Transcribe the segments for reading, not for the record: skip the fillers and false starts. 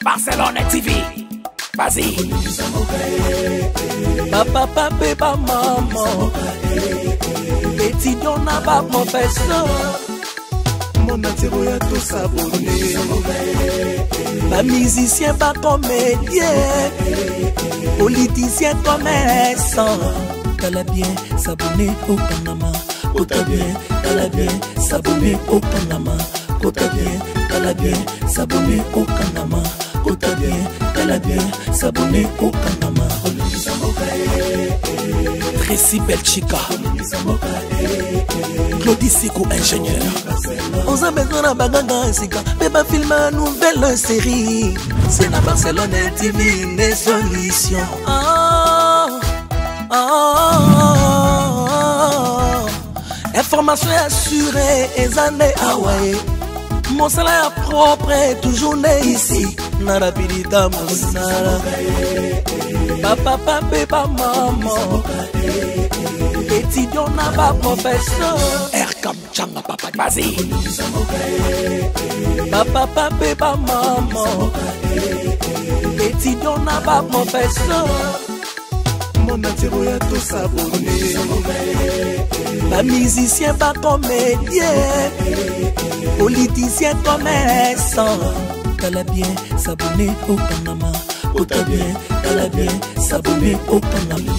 Barcelone TV. Vas-y. Papa, papa, maman. Étudiant n'a pas professeur. Mon atiro ya tout s'abonner. Pas musicien, pas comédien. Politicien, commerçant. T'as bien s'abonner au Panama. Kota bien, t'as bien s'abonner au Panama. Kota bien, t'as bien s'abonner au Panama. Kota bien, t'as bien s'abonner au Panama. Tracy Belchica, Claudie Sikou, ingénieur. On a besoin d'un bagage Sika, mais pas filmer une nouvelle série. C'est la Barcelone TV, une solution. Information assurée, et années Hawaii. Mon salaire propre est toujours né ici. Narapidita Moussala. Papa, papa, maman. Étudiant n'a pas professeur. Erkam Changa, papa, vas-y. Papa, papa, maman. Étudiant n'a pas professeur. Mon atiro ya tout s'abonner. Pas musicien, pas comédien. Politicien, commerçant. T'as bien s'abonner au Panama. Kota bien, t'as bien s'abonner au Panama.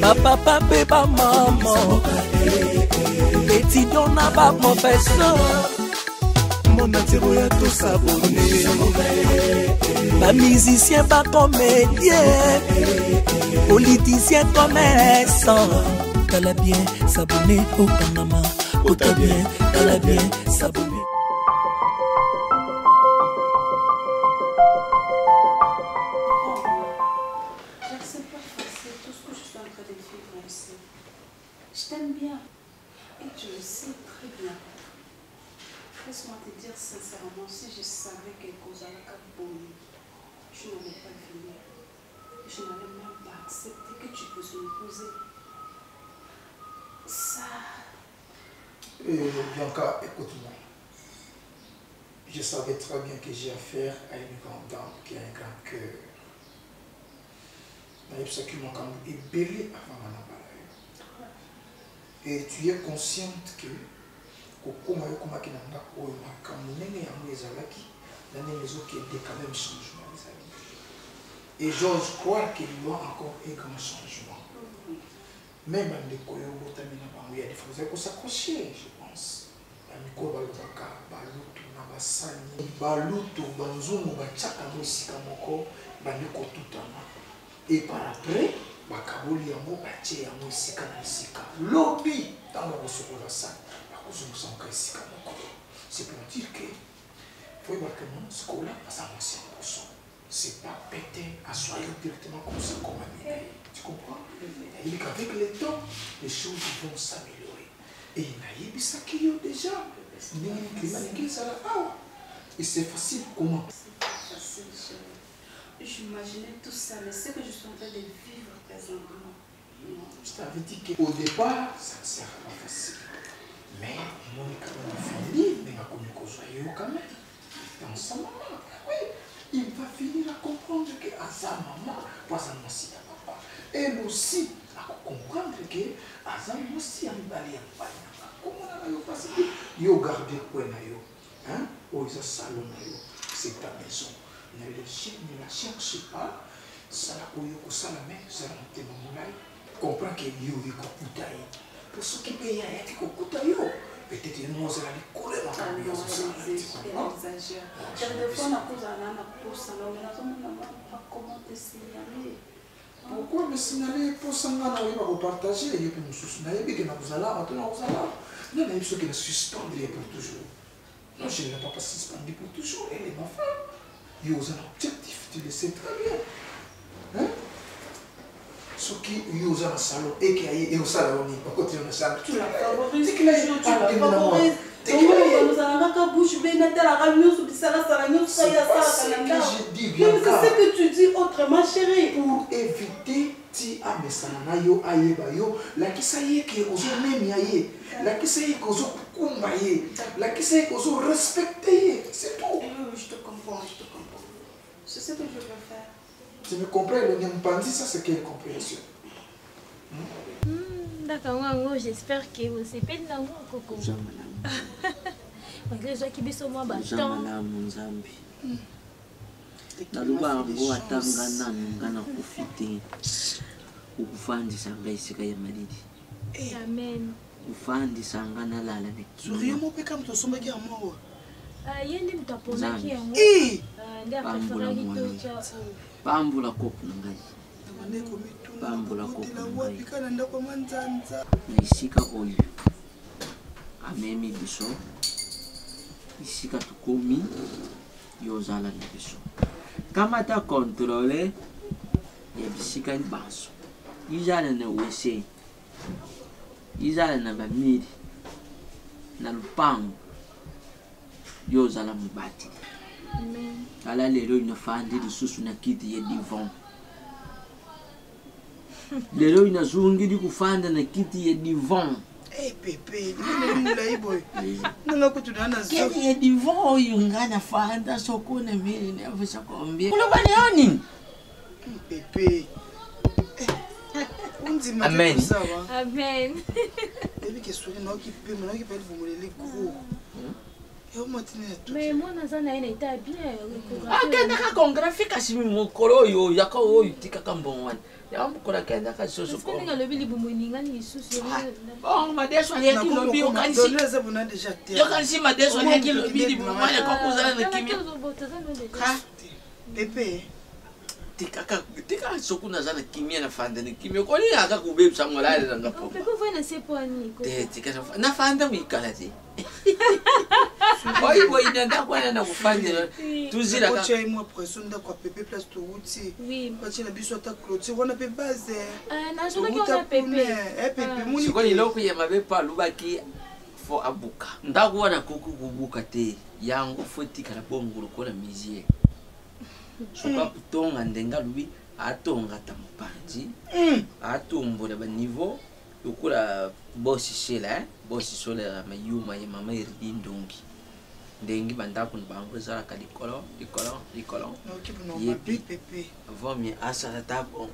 Papa, papa, maman. Étudiant n'a pas professeur. Mon atiro ya tout s'abonner. Pas musicien, pas comédien. Politicien, commerçant. T'as bien s'abonner au Panama. Kota bien, t'as bien s'abonner. Je t'aime bien et tu le sais très bien. Laisse-moi te dire sincèrement, si je savais quelque chose à la Caponie, je n'allais pas venir. Je n'allais même pas accepter que tu puisses m'épouser. Ça... Bianca, écoute-moi. Je savais très bien que j'ai affaire à une grande dame qui a un grand cœur. Mais ce qui m'a quand même ébellé avant ma nabala. Et tu es consciente que comme qui n'a pas eu quand on est en Mézalaki, dans les maisons qui est quand même changement les amis. Et j'ose croire qu'il y aura encore un grand changement. Même en écoyant botamina il y a des choses qui s'accrocher, je pense. Amiko balobaka balutu na basani balutu banzumu bachaka musika moko baniko tutana. Et par après bakaboli yango batie yango esika na esika lobi ntango bakosokola sani bakozongisa yango esika moko. C'est pour dire que faut que mon scola passe à ancien poisson. C'est pas péter à soigner directement comme ça comme un médaille. Tu comprends? Et qu'avec le temps les choses vont s'améliorer. Et il y a déjà et c'est facile comment? C'est pas facile, chérie. J'imaginais tout ça, mais ce que je suis en train de vivre présentement. Je t'avais dit qu'au départ, ça ne sera pas facile. Mais mon famille, mais quand même. Dans sa maman. Oui, il va finir à comprendre que à sa maman, pas à moi aussi à papa. Elle aussi, à comprendre que à sa maman aussi, à m'aller à comment on a passé? Yo garder quoi na yo? Hein? Oh, ils ont salon na yo. C'est ta maison. Ne la cherche pas. Ça la koyo ko salame, ça la monter mon moulay. Comprends que yo yi ko kutayi. Pour ce qui paye ya ti ko kutayi yo. Peut-être que nous allons aller coller dans la maison. Elle exagère. Des fois, on a posé un an pour ça, mais on n'a pas comment te signaler. Pourquoi me signaler pour ça? On va repartager. Et puis nous soutenons. Et puis nous allons là, maintenant nous allons. Non, mais il faut qu'elle suspende pour toujours. Non, je ne l'ai pas suspendue pour toujours. Elle est ma femme. Il y a un objectif, tu le sais très bien. Hein? Ce qui est un salon et qui est au salon, pas côté de salon. Tu la favorises. C'est qu'il a joué, tu la favorises. Nous allons pas bouche belle, la réunion sur ça, la réunion sur ça, c'est ce que tu dis autrement, chérie. Pour éviter ti amesana yo ayeba yo la kisaye ke ozo memi aye la kisaye que ozo kumba ye la kisaye que ozo respecter, c'est tout. Je te comprends. ce que je veux faire. Tu me comprends, le Nyampanzi, ça c'est quelle compréhension? D'accord, j'espère que vous savez pas de Coco. Malgré ça qui biso moi bâton. Nalubango atangana ngana kufite ukufandisa ngaisika ya malidi. Amen. Ufandisa ngana lala ne. Souriez moi pe kam to somba ki amwa. Yendi mtapona ki yango. Ndia kafara kitocha. Pambula kopu ngai. Pambula kopu ngai. Naisika oyo. Amemi biso. Isika tukomi yozala na biso. Kama ta contrôler ya bisika ni baso. Izala na wese. Izala na bamiri. Na lupango. Yozala mubati. Amen. Ala lelo inafandi lisusu na kiti ya divan. Lelo inazungi di kufanda na kiti ya divan. Eh Pepe, ni mulai boy. Nanga kutudana zo. Kiti ya divan yungana fanda soko na mimi na visa kombia. Kulo bani oni? Pepe. Unzima Amen. sawa. Amen. Ebi ke sori na okipe, na okipe vumulele gros. Mais moi, Nazana, elle était bien. Ah, kenda ka kongrafika si mukoro yo yaka oyo tika kambonwan. Ya mukora kenda ka soso ko. Parce que le bili bumoninga ni susu. Oh, madeso ya ki lobi yo kanisi. Doneza buna déjà terre. Yo kanisi madeso ya ki lobi bumwana ko kuzana na kimia. Ha? Pepe. Tika soko nazana kimia na fanda ni kimia. Ko ni aka kubebsa ngolale na ngapo. Pepe voi na seponi ko. Tika na fanda mwikala ti. Oi boy nenda kwa na kufanya tuzira ka kocha imwa pression nda kwa Pepe place to wuti. Oui. Bachi na biso ta clôture wana pe base. Na sona ki ona Pepe. Pepe muni. Siko ni loko ya mabepa lubaki fo abuka. Ndakuwa na kuku kubuka te yango foti kala bongolo kona mizie. Soka kutonga ndenga lubi atonga tamupanzi. Atumbola ba niveau ukula bosi shela bosi sola mayuma ya mama irdindungi ndengi bandaku nbango zara kalikolo likolo yepi Pepe vomi asala tapo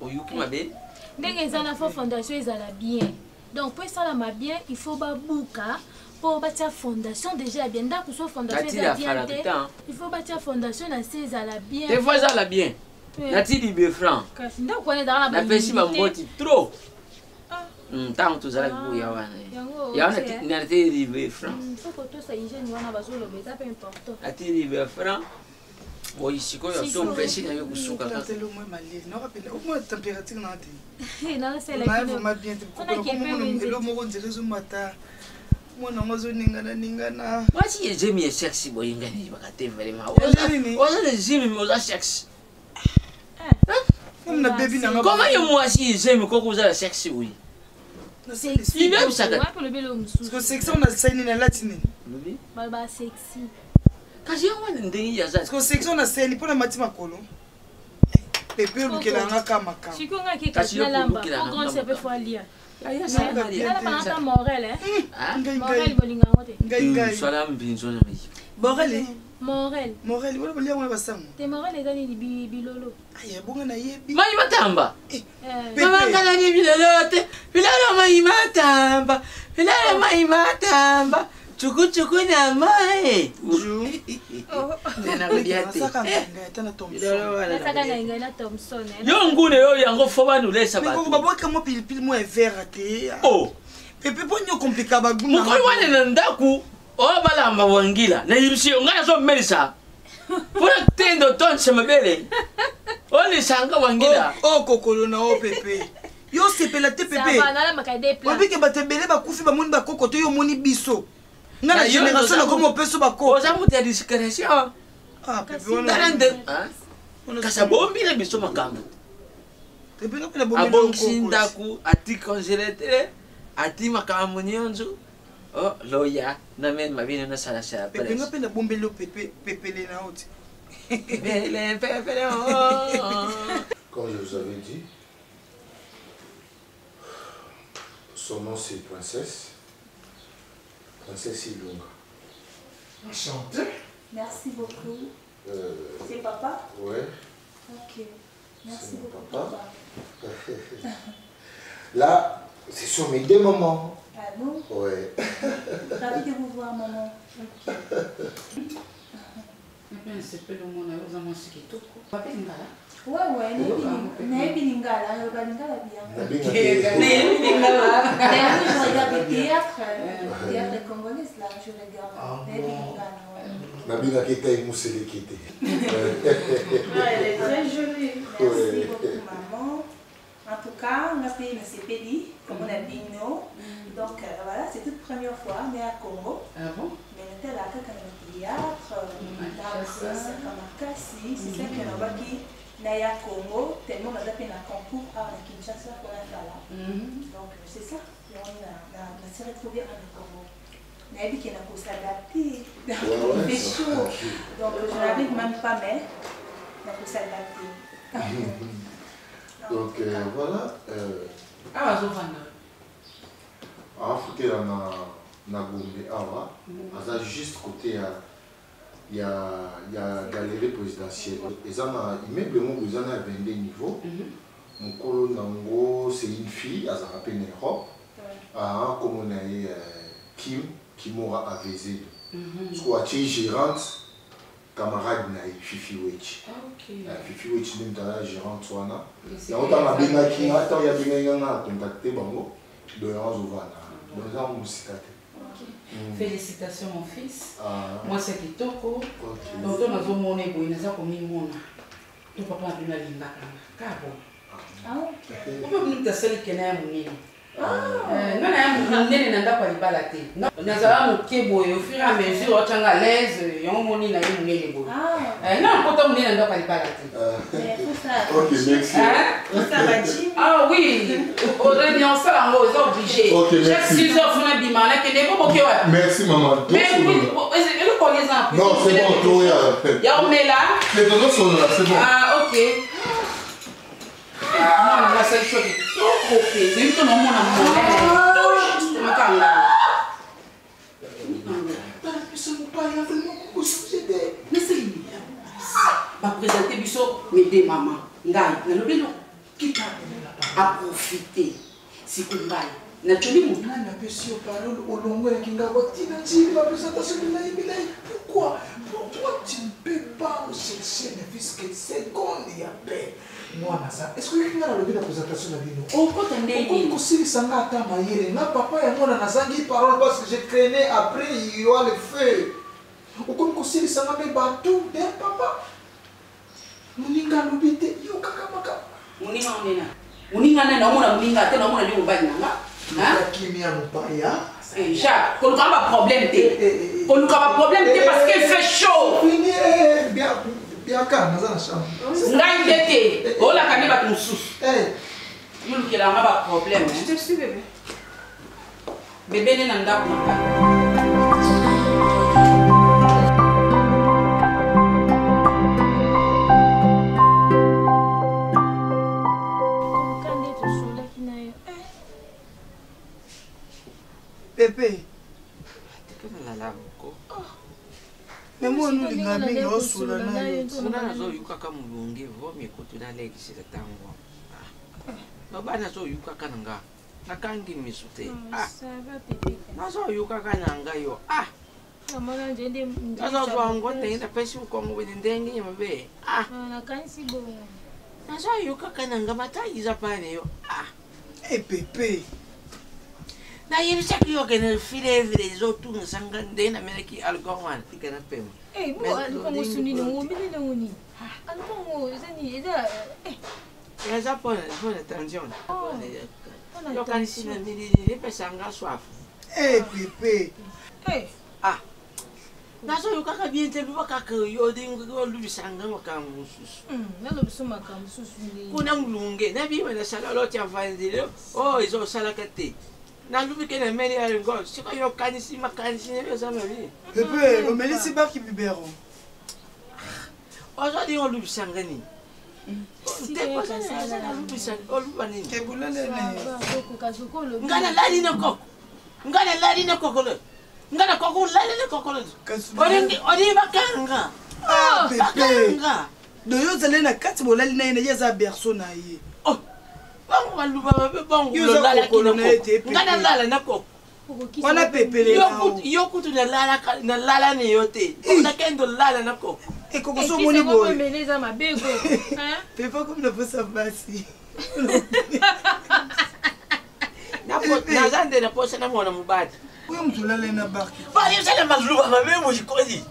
oyuki mabe ndenge ezana fo fondation ezala bien donc pour ça la bien il faut babuka pour bâtir fondation déjà bien ndaku so fondation ezala bien il faut bâtir fondation na c'est ezala bien des fois ezala bien nati libe franc ndaku wana ezala na pesi bamboti trop tant tozala kuya wana ya wana na te rive franc faut que tout ça hygiène wana bazolo beta peu important ati rive franc oisiko ya so pesi na yokusuka ka telo mo malili no rapela au moins température na te na c'est la qui va bien te ko mo ndire zo mata mwana ngozo ningana wasi yezemi ya sexy boy ngani bakate vraiment oza yezemi oza sexy na baby na comment yo mwasi yezemi koko oza sexy oui sexy. Il veut ça. Parce que sexy on a saini na latine. Baba sexy. Kazi wana ndenge ya za. Parce que sexy on a saini pour la mati makolo. Pepe lukela nga kama kama. Chiko nga ki kasina lamba. On grand c'est peu fois lire. Ya ça na lire. Ala banata Morel Ngai Morel bolinga ngote. Ngai. Sala mbinzo na mai. Morel. Morel wala bolia mwana basango. Te Morel ezali bilolo. Aya bonga na yebi. Mai matamba. Mama ngala ni bilolo te. Bilolo mai matamba. Bilolo mai matamba. Chuku na mai. Nena kudiate. Tana Thompson. Saka na inga na Thompson. Yo ngune yo yango fo banu lesa ba. Ko baboka mo pilipili mo e vert te. Oh. Pepe ponyo complica baguna. Mukoli wane na ndaku. O balamba wangila na yibisio ngana so melisa. Pura tendo tonse mabele. Oli sanga wangila. Oh kokolo na o Pepe. Yo sepela te Pepe. Ça va na makade plan. Wabike batebele bakufi ba moni bakoko to yo moni biso. Ngana génération na komo peso bakoko. Oza muta discrétion. Ah Pepe wana ndende. Kasa bombi le biso makambo. Pepe na pela bombi. Abongisi ndaku ati congélateur ati makambo nyonzo. Oh, loya, na men mabine na sala sala. Pepe nga pena bombelo Pepe le na oti. Pepe Comme je vous avais dit, son nom c'est Princesse Ilunga. Enchanté. Merci beaucoup. C'est papa? Ouais. Ok. Merci C'est beaucoup, papa. papa. Là, ce sont mes deux mamans. Ah bon? Ouais. Ravi de vous voir, maman. Ok. C'est pas le monde, vous avez mangé tout. Papa, il est là. Ouais, Naebi Lingala, le Balingala bien. Naebi Lingala. Je regarde le théâtre congolais là, je regarde. Naebi Lingala, ouais. Nabi Naketa et Moussele Kete. Elle est très jolie. Merci beaucoup, maman. En tout cas, on a payé le CPD, comme on a dit nous. Donc voilà, c'est toute première fois, mais à Congo. Ah bon? Mais on était là, quand on a le théâtre, c'est comme un cassis, c'est ça qu'on a qui. Naya Congo, tellement on a fait un concours à Kinshasa pour la Fala. Donc c'est ça, on s'est retrouvé à Congo. On a dit qu'il y a pour s'adapter, il fait chaud. Donc je n'arrive même pas, mais on a pour s'adapter. Donc voilà. Ah, je vois. En fait, na Gombe, awa, à juste côté il y a galerie présidentielle. Ils ont un immeuble qui a 22 niveaux. Mon colo nango, c'est une fille, elle s'appelle Europe. Comme on a Kim, Kimora Avezé. Parce que tu es gérante, camarade na Fifi Wech. Fifi Wech, même dans la gérante, il y a un bien qui a contacté Bango, de Ranzovana. Félicitations mon fils. Moi c'est Kitoko. Donc on a zo moné boy na za komi mona. To papa bina linga kana. Kabo. Ah ok. On peut nous tasser que na munini. Non na munini na ndako libala te. Na za mo kebo au fur et à mesure o tanga l'aise, yo moni na yo munini boy. Non ko munini na ndako libala te. Ok, merci. Ah oui, on est obligé. Chaque 6 heures, on a dit, merci maman. Mais le connaissez un peu. Non, c'est bon, tout il y a un là. Les deux sont là, c'est bon. Ah, ok. Non, la seule chose est trop coupée. C'est tout le monde a va présenter Bisso, mes deux mamans. Qui a profité si vous voulez. Pourquoi tu ne peux pas chercher les fils que seconde et après moi ça est-ce que tu as le la présentation de Bino on peut t'aider aussi sanga ta maïre na papa et moi na zangi parole parce que je craignais après il y aura le feu au comme aussi sanga me bateau de papa muninga lubite yo kaka maka muninga onena muninga na mona muninga te na mona ni mobali nanga kimia mopaya Jacques, qu'on n'a pas problème, qu'on n'a pas problème parce qu'il fait chaud. Bien calme, dans la chambre. N'aïe oh la canne va ton sous. Nous qui n'avons pas problème. Je te suis bébé. Bébé n'est pas Pepe. Mais moi, nous, les amis, nous sommes là. Nous avons eu quelqu'un qui a été là. Nous avons eu quelqu'un qui a été na yini chaki yo kene file vile zotu ngasanga ndena meleki algorwan tikana pema alikuwa musuni ni muumini na uni alikuwa zani ida ya zapona tension yo kanisina nili pesanga swafu Pepe nazo yo kaka biente luba kaka yo dingo lubisanga makamususu nalo bisoma kamususu kuna mulunge na biwe na sala loti avandile izo sala kate na lubi kene meli ya ngol siko yo kanisi makanisi ne za mabi Pepe o melisi ba ki bibero ozo di on lubi sangani te ko sa lubi sang o lubani ke bulele ne ngana lali na kokolo ngana kokolo lali na kokolo odi bakanga Pépé. Doyo zale na kati bolali na yene yeza berceau na ye. Oh. Bango baluba babe bango lala kinoko. Ngana lala nako. Wana pepele yo kutu na lala ni yote. Na kendo lala nako. Et koko so moni boy. Meleza mabego. Hein? Pépé comme ne peut ça passer. Na zande na posa na mwana mubadi. Uyo mtulale na barki. Ba yo sala maluba babe mo jikoni.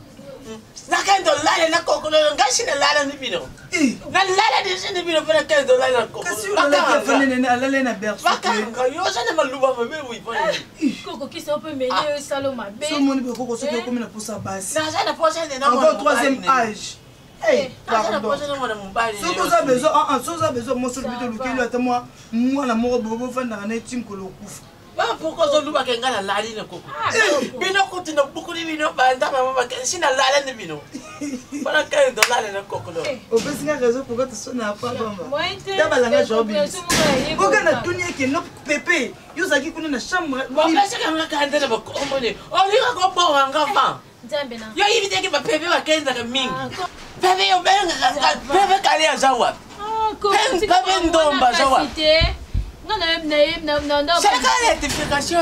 Na kendo lala nako ko ngashi na lala ni bino. Na lala de ni bino para kendo lala nako. Kasi lala ka fane na alale na berceau. Baka yo sala maluba babe mo ipone. Koko qui s'en peut mêler salo mabe. So moni koko so comme na posa basi. Na zana posa na encore troisième âge. Hey, pardon. So ça besoin so ça besoin mo so bito lukelo ata moi na mo bobo fanda na tim ko lokufa. Ba pourquoi zo luba ke ngala lali na koko. Bino kuti na bukuri bino banda mama ke sina lala ni bino. Para ka ndo lala na koko lo. O besinga raison pourquoi tu sona pas mama. Da balanga jobi. Oka na tunie ke no Pépé, yo zaki kuna na chambre. Ba pesa ka ngaka ndele ba kombone. O lika ko bo wanga fa. Nzambe na. Yo yibi teke ba Pépé ba kenza ka mingi. Pépé yo benga ka Pépé kali ya zawa. Pépé ndomba zawa. C'est la rectification.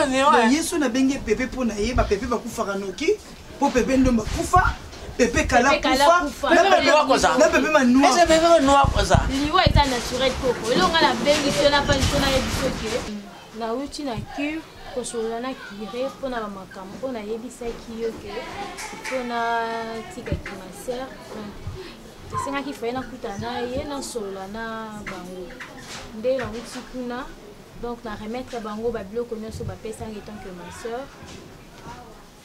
Yesu na benge Pépé pour na yeba Pépé ba kufa noki pour Pépé ndomba kufa Pépé kala kufa na Pépé manoa. Est-ce Pépé noa koza? Liwa est naturel koko. Elonga la bengi sona pa sona yebisoke. Na uti na cure kosola na kire pona ba makambo pona yebisa kiyo ke pona tika kimaser. Senga ki fa na kutana ye na sola na bango. Nde na uti kuna donc na remettre bango ba biloko nyonso ba pesa ngi tant que ma sœur.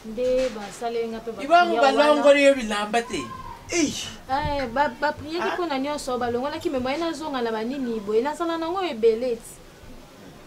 Nde ba sale nga pe ba. Ibango balongo yo bilamba te. Ba prier ki kona nyonso balongo na ki me moyena zonga na banini boye na sala nango ebele.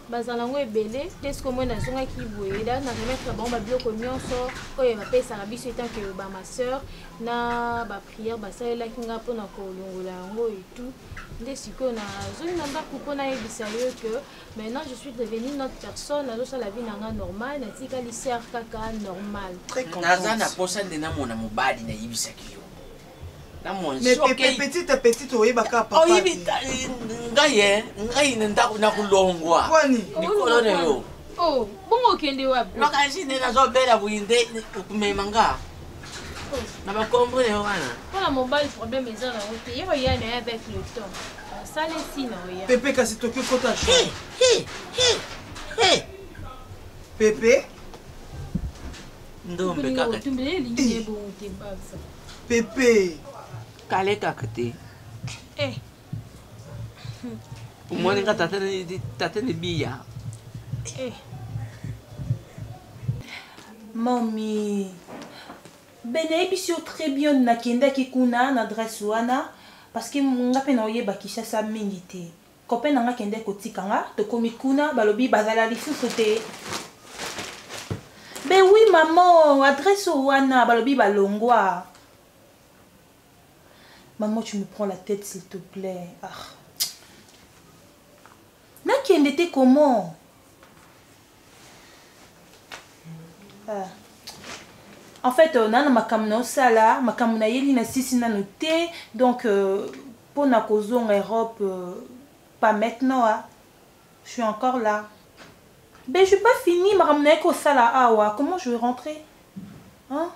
Bazala ngo ebele tesko mo na zonga ki boye da na remettre bango ba biloko nyonso oyo ba pesa na biso tant que ba ma sœur na ba prière ba sala ki nga pona ko longola ngo et tout. Nde siko na zoni na ndako pona yebisa yo que maintenant je suis devenue une autre personne alors ça la vie nanga normale na tika liser kaka normal. Très content. Nazana posa ndena mona mubadi na yebisa kiyo. Mais petite oyeba ka papa. Oyibi ngai ndako na kulongwa. Kwani? Nikolone yo. Oh, bongo kende wapi? Lokaji nena zo bela buinde kumemanga. Na ba comprendre wana. Voilà mon bal problème est là on te y a avec le temps. Ça les sinon ya. Pépé kasi toki kota cho. Pépé. Ndombe kaka. Tumbele ligne bon te basa. Pépé. Kale kakate. Umone nga tatene biya. Mami. Bene bisio très bien na kenda ki kuna na adresse wana parce que nga pe na oyeba Kinshasa mingi te. Copain nga kende ko tikanga to komi kuna balobi bazala lisusu te. Ben oui maman, adresse wana balobi balongwa. Maman, tu me prends la tête s'il te plaît. Ah. Na kende te comment? Ah. En fait, on a ma camino sala, ma camina yeli na sisi na noté, donc pour na cause en Europe, pas maintenant. Hein. Je suis encore là. Ben je n'ai pas fini ma camina ko sala awa. Comment je vais rentrer? Hein?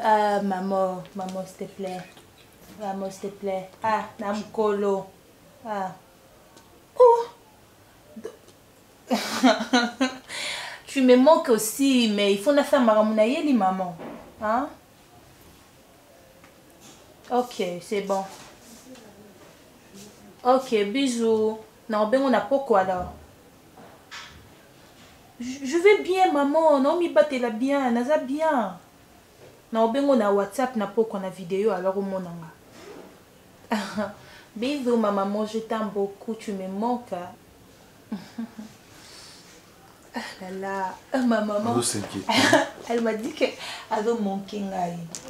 Ah, maman, s'il te plaît. Maman, s'il te plaît. Ah, namkolo. Ah. Oh. Tu me manques aussi, mais il faut la faire maramounayeli, maman. Hein? Ok, c'est bon. Ok, bisous. Non, ben on a pourquoi alors? Je vais bien, maman. Non, mi batte la bien. Naza bien. Non, ben on a WhatsApp, na pourquoi on a vidéo alors au mon anga. Bisous, ma maman. Je t'aime beaucoup. Tu me manques. Ah là là, ma maman, elle m'a dit qu'elle a manqué.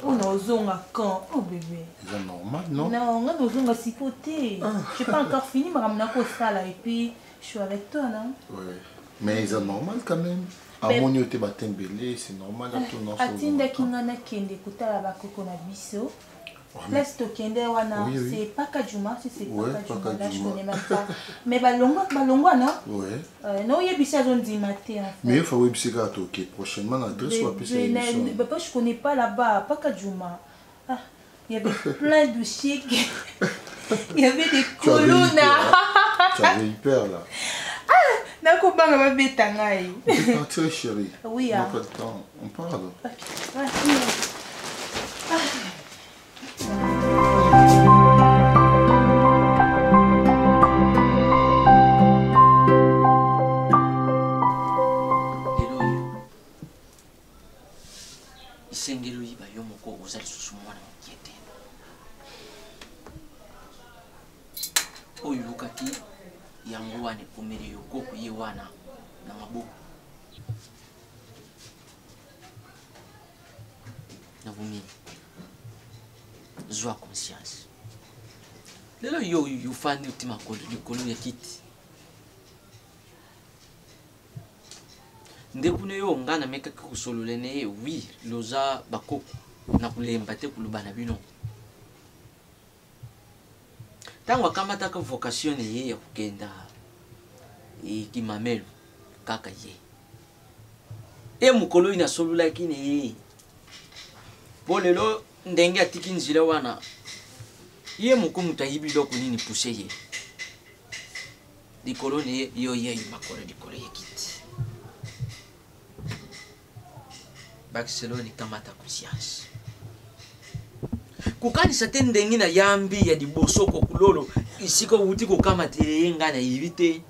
On a zonga quand? Oh bébé. C'est normal, non? Non, on a zonga si côté. Je n'ai pas encore fini, ma maman a ça là et puis je suis avec toi, non? Oui. Mais c'est normal quand même. amoni ote batembele c'est normal tout non atindaki nga nakende kotala bakoko na biso place tokende wana c'est Paka Juma si c'est Paka Juma là je connais même pas mais balongwa non non yebisi azondima te en fait mais il faut yebisi ka toke prochainement l'adresse ou appeler ça papa je connais pas là-bas Paka Juma il y avait plein de chics il y avait des colonnes tu avais hyper là nakobanga babeta ngai partir chérie oui on n'a pas de temps on parle isengeli oyiba yo moko oza lisusu mwana mokie te oyo olukaki yango wana ekomeli yo koko ye wana na maboko na bomini zwa conscience lelo yo yofandi uti makolo likolo ya kiti ndekune yo nga na mekaki kosolola na ye wi loza bakoko na kolemba te koloba na bino ntango akamataka vocation na ye ya kokenda ekimamelo kaka ye mokolo oyo nasololaki na ye mpo lelo ndenge atiki nzela wana ye moko moto ayibi biloko nini puse ye likolo na ye yo yeyi makolo likolo ya kiti bakiselo nikamata conscience kukanisa te ndenge na yambi ya liboso kokulolo isiko uti kokamatela ye nga na yibi te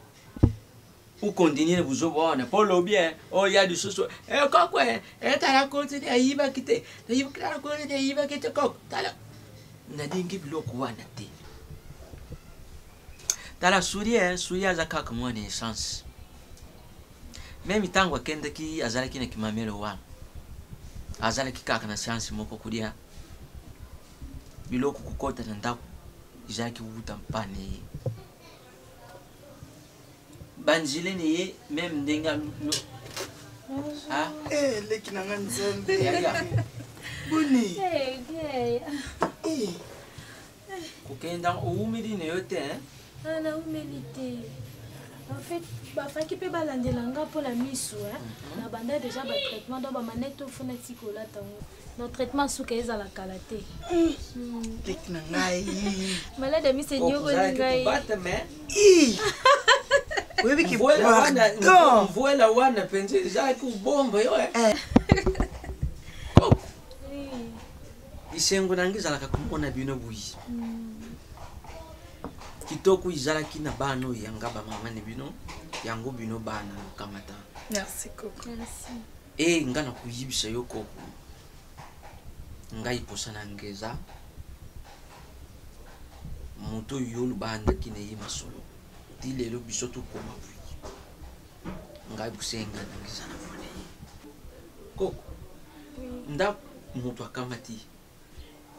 ukontinue buzoba wana polo bien oya lisusu kokwe tala kote ayibaki te tala kote ayibaki te koko tala nadingi biloko wana te tala suri aza kaka mwana essence meme ntango akendaki azalaki na kimamelo wana azalaki kaka na chance moko kulia biloko kukota na ndako izalaki kukuta mpane banjile ni ye meme ndenga leki nanga nzambe boni kokenda oumeli na yo te na umeli te en fait bafaki mpe balandela nga mpo na miso na banda déjà batraitement donc bamanete ofuna tikola ntango no traitement suka ezala kala te leki na ngai malade ya miso enyokoli ngai oyebiki mvuela wana penze ezalaki kubomba yo isengo nange ezalaka komona bino buyi kitoko izalaki na bana oyo yanga bamama na bino yango bino bana mokamata merci koko nga na koyibisa yo koko ngai posa na ngeza moto oyo olobandaki na ye masolo ti lelo biso tokoma buyi ngai busenga na ngeza na mwana ye koko nda moto akamati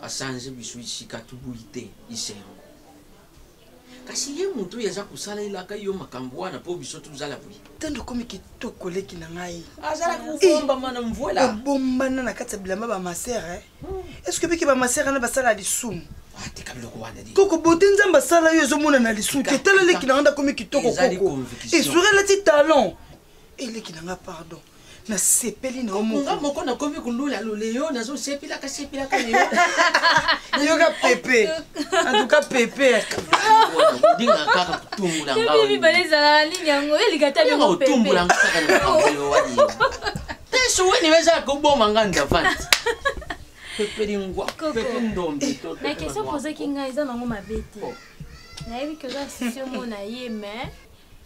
asanze biso isika tubuyi te isengo kasi ye moto oyo aza kosala elaka yo makambo wana mpo biso tozala buyi tando okomi kitoko leki na ngai azalaki kobomba mana mvuela obombana na kati ya bilamba bamasere estce biki bamasere wana basala lisumu teka biloko wana koko bote nzambe asala yo ezomona na lisumu te tala leki na nga ndakomi kitoko koko esuri elati talon eleki na nga pardon nasepeli na nga moko nakomi kolula loleyo nazosepelaka yoka pepe antuka pepe dinga kaka kutumbula mibale ezalaka nini yango elikata yango pepeotumbula nga kaka na makambo wani teso weni weza koboma nga ndavanti pepeli ngwa pepe ndombe na question posaki ngai eza nango mabe te nayebi ke oza sisi omona ye mais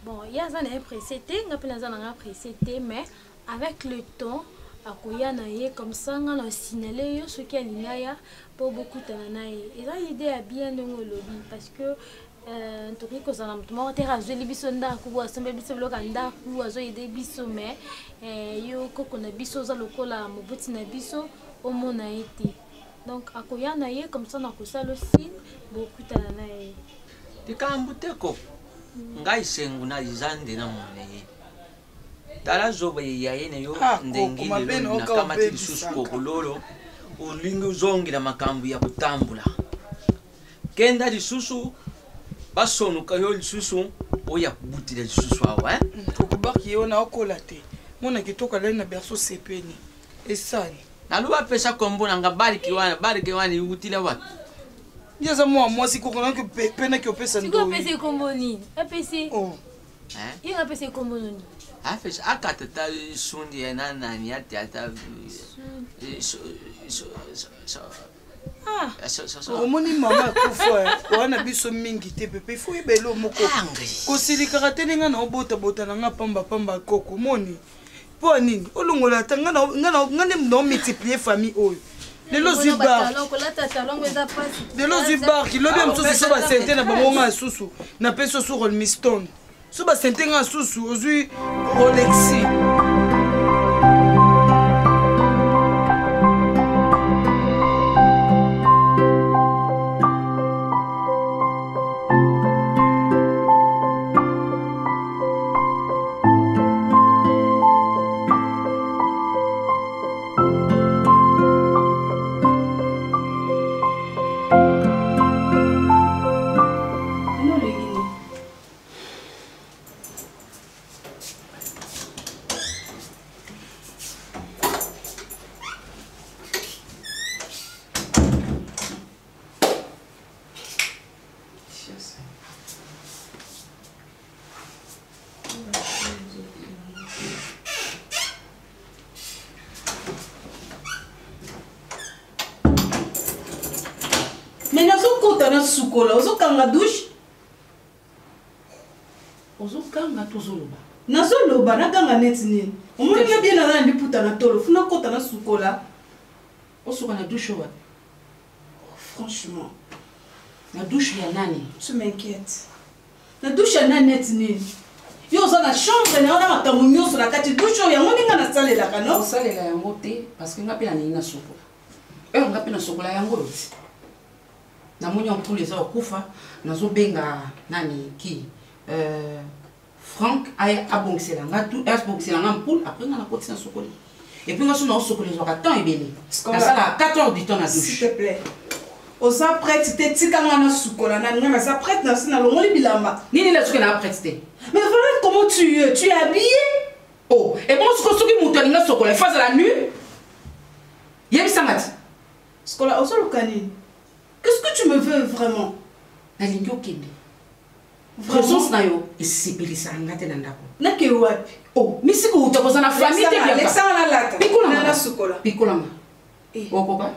bon ye aza na ye pressé te nga mpe naza nanga pressé te mais avec le temps akoya na ye comme ça nga na signale yo soki alinga ya mpo bokutana na ye eza idée ya bien ndenge olobi parce que tokoki kozala moto moko te azweli biso ndaku asombeli biso biloko ya ndaku azoyede biso mais yo koko na biso oza lokola moboti na biso omona ye te donc akoya na ye comme ça nakosala osine bokutana na ye likambo te koko ngai sengo na izande na mona ye tala zoba yayene yo ndengile na kama tilisusu kokololo ulingi uzongila makambu ya kutambula kenda lisusu basonuka yo lisusu oya kubutila lisusu awa kokubaki yo na okola te mona kitoka lena berso sepeni esani naluba pesa kombo nanga bariki wana yutila wapi Ndiaza moi si kokona que pena que opesa ndo. Siko pesa kombo nini? APC. Oh. Hein? Ina pesa kombo nini? Afes akatata sundi na nani ata omoni mama kufa wana biso mingi te pepe fo ibelo moko kosilika te ninga na obota bota na nga pamba koko moni po nini olongola tanga na ngane ndo multiplier famille oyo lelo zibar kilobe msusu so ba sente na bango nga susu na peso sur Rolling Stone so ba sente nga susu ozui Rolexi Mais nazokota na sukola ozokanga douche ozokanga tozoloba nazoloba nakanga neti nini omoni bien naza ndiputa na tolo funa kota na sukola osoka na douche wa franchement na douche ya nani tu m'inquiètes na douche ya nani neti nini yo oza na chambre na wana makambo nyonso na kati douche oyo yango ndinga nasalelaka no osalela yango te parce que nga mpe na nini na sokola oyo nga mpe na sokola yango loti na moni ampule eza okufa nazobenga nani ki Franck abongisela nga mpule après nga nakotisa sokoli et puis nga so naosokoli ezwaka temps ebele nasala 4 heures du temps na douche s'il te plaît oza prête te tikanga na sukola na nga naza prête na sina longoli bilamba nini la sukola na prête te mais voilà comment tu es habillé oh et bon soki moto alinga sokola phase la nuit yebisanga ti sukola osoluka nini qu'est-ce que tu me veux vraiment nalingi okende présence na yo esipelisaka nga te na ndako nake wapi oh misiki uta koza na famille te biaka na lata pikolanga sukola pikolanga okoka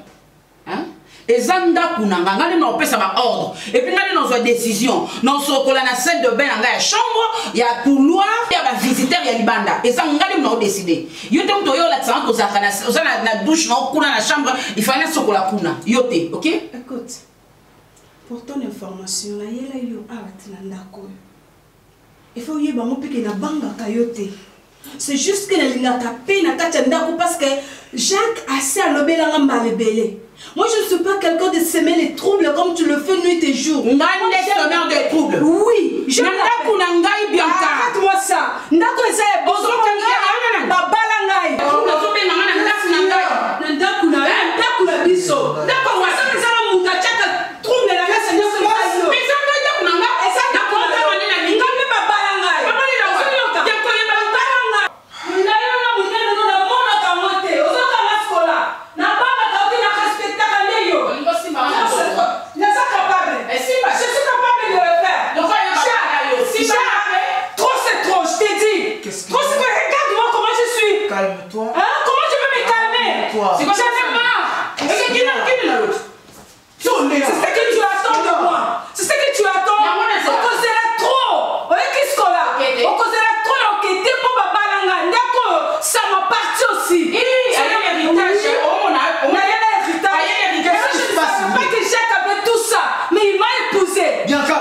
hein eza ndako na nga ngani na opesa ba ordre et puis ngani nazwa décision nasokola na salle de bain na nga ya chambre ya couloir ya ba visiteur ya libanda eza ngani na odécider yo te mto yo la tsanga kozaka na douche na okuna na chambre il fallait nasokola kuna yo te ok écoute pour ton information na yela yo awatina ndako il faut yeba mo peke na bangaka yo te c'est juste que nalingaka pe na kati ya ndako parce que Jacques assez alobelanga malebele. Moi je ne suis pas quelqu'un de semer les troubles comme tu le fais nuit et jour. Semeur de troubles. Oui, je arrête-moi ça. Ndako eza e bozo kanga babala ngai. Ndako na biso. Ndako wasa eza na muta chaka trouble na kasa nyo se mazo. Eza ndako na nga eza ndako na manena ninga mpe babala ngai. Babali na ozoyoka. Yako ye babala ngai. Ndayo na munene no na mona ka mote. Ozoka na skola. Na baba ka oti na respecta ka leyo. Ngosi mama. Nasa capable. Je suis capable de le faire. Donc trop c'est trop, je t'ai dit. Trop c'est trop, regarde-moi comment je suis. Calme-toi. Hein? Comment je peux me calmer? C'est quoi? J'en ai marre. C'est qui n'a l'autre? C'est ce que tu attends de moi. C'est ce que tu attends. On causera trop. Oui, qu'est-ce qu'on a? On causera trop l'enquête pour Baba Langa. D'accord, ça m'appartient aussi. C'est l'héritage. On a l'héritage. Je ne savais pas que Jacques avait tout ça. Mais il m'a épousé. Bianca.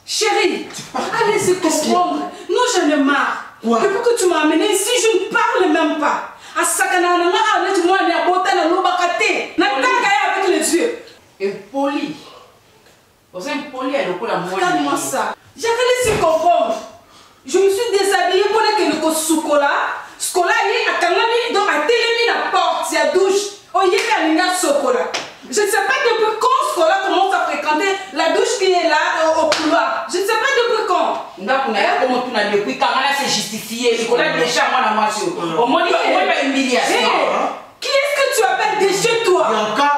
Chérie, allez-y comprendre. Non, j'en ai marre. Depuis que tu m'as amené ici, je ne parle même pas. À Sakana, moi, avec les yeux. Et poli. Vous êtes poli à l'eau la moelle. Regarde-moi ça. J'ai laissé comprendre. Je me suis déshabillée pour que le soukola. Oye, Kalinga Sokola. Je ne sais pas depuis quand Sokola commence à fréquenter la douche qui est là au couloir. Je ne sais pas depuis quand. Comment tu n'as depuis quand on s'est justifié. Nicolas déjà moi au moins il y a une humiliation. Qui est-ce que tu appelles déchet toi? Bianca,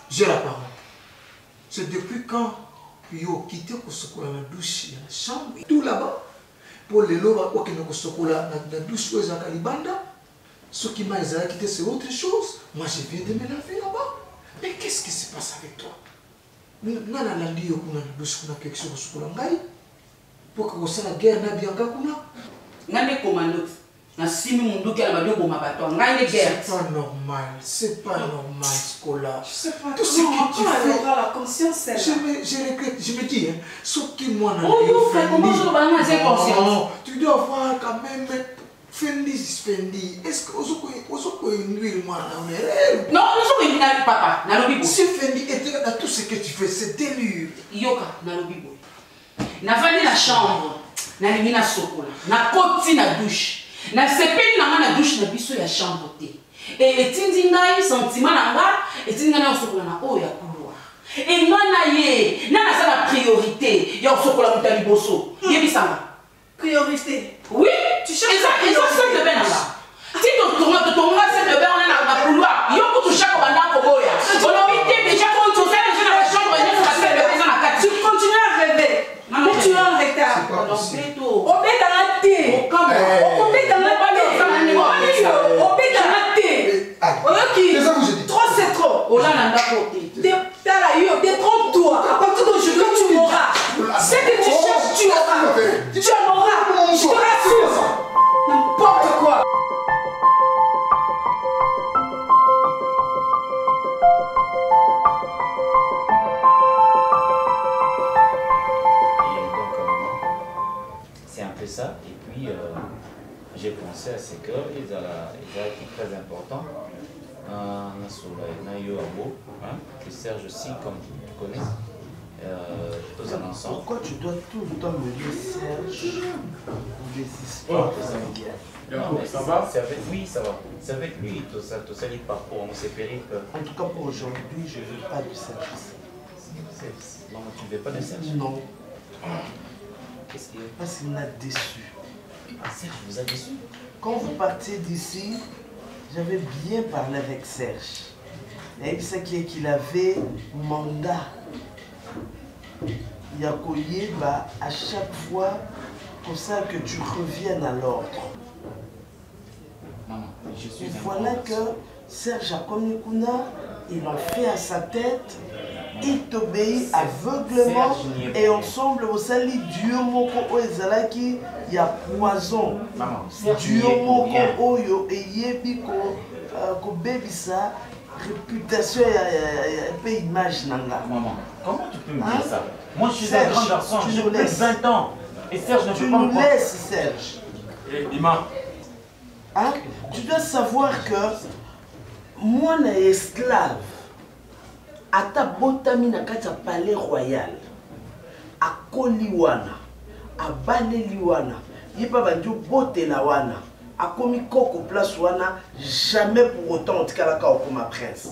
j'ai la parole. C'est depuis quand yo quitté pour Sokola la douche dans la chambre tout là-bas pour les lois aucun ne Sokola la douche aux Akalibanda. Ce qui m'a quitté c'est autre chose. Moi je viens de me laver là-bas. Mais qu'est-ce qui se passe avec toi? Nana landi yo kuna douche kuna quelque chose Sokola ngai. Pour que ça la guerre na Bianca kuna. Ngane commando. Na simi mundu qui a la boma bato. Ngane guerre. C'est pas normal. C'est pas normal Sokola. Je sais pas. Tout ce que tu fais. La conscience est là. Je regrette, je me dis, hein, ce qui moi n'a comment je vais conscience? Tu dois voir quand même Fendi. Est-ce que vous avez une huile moi non, nous sommes une papa. Si Fendi était dans tout ce que tu fais, c'est délire. Yoka, Nalobibo. Na vandi la chambre, na lingi na sokola, na koti na douche. Na sepeli na douche na biso ya chambre te. Et etindi ngai sentiment na nga, etindi ngai na sokola na oya couloir. Et ngana ye, na ça la priorité, ya sokola mutali boso. Yebisanga. Priorité. Oui, tu cherches ça c'est de ben là. Si tu tournes c'est de ben on a na couloir. Yo pour toucher ko banda ko boya. On a mis déjà quand tu sais dans la chambre, on a fait le besoin na quatre. Tu continues à rêver. Mais tu es en retard. On met dans la thé. On met dans la thé. On met dans la thé. Ok. Trop c'est trop. On a un côté. Détrompe-toi. À partir d'aujourd'hui, tu mourras. Ce que tu cherches, tu auras. Tu en auras. Je te rassure. N'importe quoi. C'est un peu ça. Et puis, j'ai pensé à ces cœurs. Ils ont été très importants. Et Serge aussi, comme tu connais. Tous en ensemble. Pourquoi tu dois tout le temps me dire Serge ou des histoires non, mais ça va? Oui, ça va. C'est avec lui, tout ça les parcours, on s'est périple. En tout cas, pour aujourd'hui, je ne veux pas du Serge. Non, tu ne veux pas de Serge? Non. Qu'est-ce qu'il y a? Parce qu'il m'a déçu. Serge vous a déçu? Quand vous partiez d'ici, j'avais bien parlé avec Serge. Et c'est qu'il avait mandat. Il y a collier à chaque fois pour ça que tu reviennes à l'ordre. Maman, je suis voilà que Serge Akonikuna, il en fait à sa tête, il t'obéit aveuglément et ensemble au sali Dieu moko oezalaki il y a poison. Dieu moko oyo eyebi ko bebisa réputation et image nanga. Maman, comment tu peux me dire ça? Moi je suis un grand garçon, j'ai plus de 20 ans. Et Serge ne peut pas me Tu nous laisses, Serge. Dima. Hein? Tu dois savoir que moi, je suis esclave. À ta botami na kata palais royal. À Koliwana. À Baleliwana. Il n'y a pas de bote la wana. À Komikoko place wana. Jamais pour autant en tout cas la comme ma prince.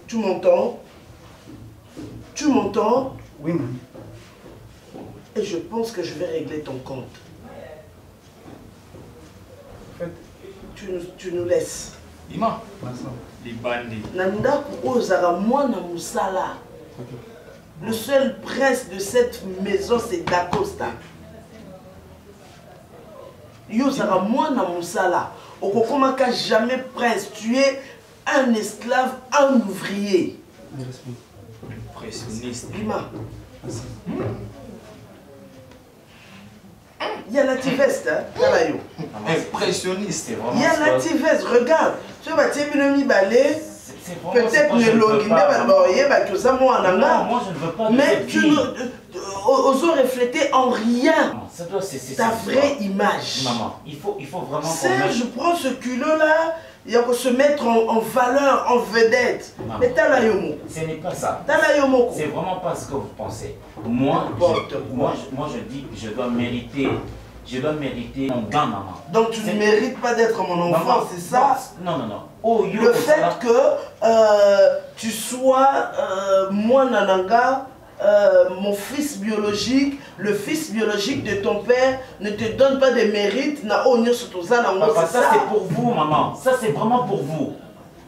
Tu m'entends? Tu m'entends? Oui, maman. Et je pense que je vais régler ton compte. Tu nous laisses. Dima, les bandits. Nanda Ozara Mwana Moussala. Le seul prince de cette maison, c'est Dacosta. Yozara Mwana Moussala. Okokomaka jamais prince. Tu es un esclave, un ouvrier. Impressionniste. Dima. Il y a la tiveste, hein, Kalayo. Impressionniste, c'est vraiment. Il y a la tiveste, regarde. Tu vois, tu es balai. Peut-être ne l'ongue, non, moi je ne veux pas. Mais tu oses refléter en rien ça doit, c'est ta vraie image. Maman, il faut vraiment. Serge prend ce culot-là. Il faut se mettre en valeur, en vedette. Maman. Mais t'as la yomo. Ce n'est pas ça. T'as la yomo. C'est vraiment pas ce que vous pensez. Moi, je dis que je dois mériter je dois mériter mon gain, maman. Donc tu ne mérites pas d'être mon enfant, c'est ça? Non, non, non. Oh, yo, le fait que tu sois moi, Nananga, mon fils biologique, le fils biologique de ton père ne te donne pas de mérite. Papa, ça c'est pour vous, maman. Ça c'est vraiment pour vous.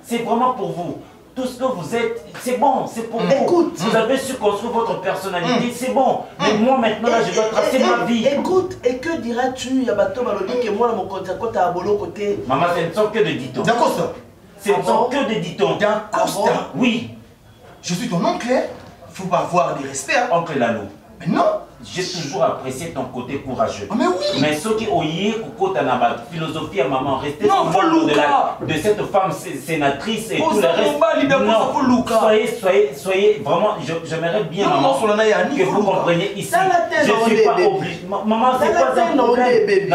C'est vraiment pour vous. Tout ce que vous êtes, c'est bon, c'est pour vous. Écoute, vous avez su construire votre personnalité, c'est bon. Mais moi maintenant, là, je dois tracer ma vie. Écoute, et que diras-tu, Yabato Malodi, que moi, mon côté à Bolo côté. Maman, ce ne sont que des ditons. D'accord, ça. Ce ne sont que des ditons. D'accord, oui. Je suis ton oncle, faut pas avoir des respects. Oncle Lalo. Mais non. J'ai toujours apprécié ton côté courageux. Mais oui. Mais ce qui oyé, la philosophie à maman, rester de cette femme sénatrice et tout le reste. Non, soyez vraiment, j'aimerais bien maman, que vous compreniez ici. Je ne suis pas obligé. Maman, c'est quoi ça problème?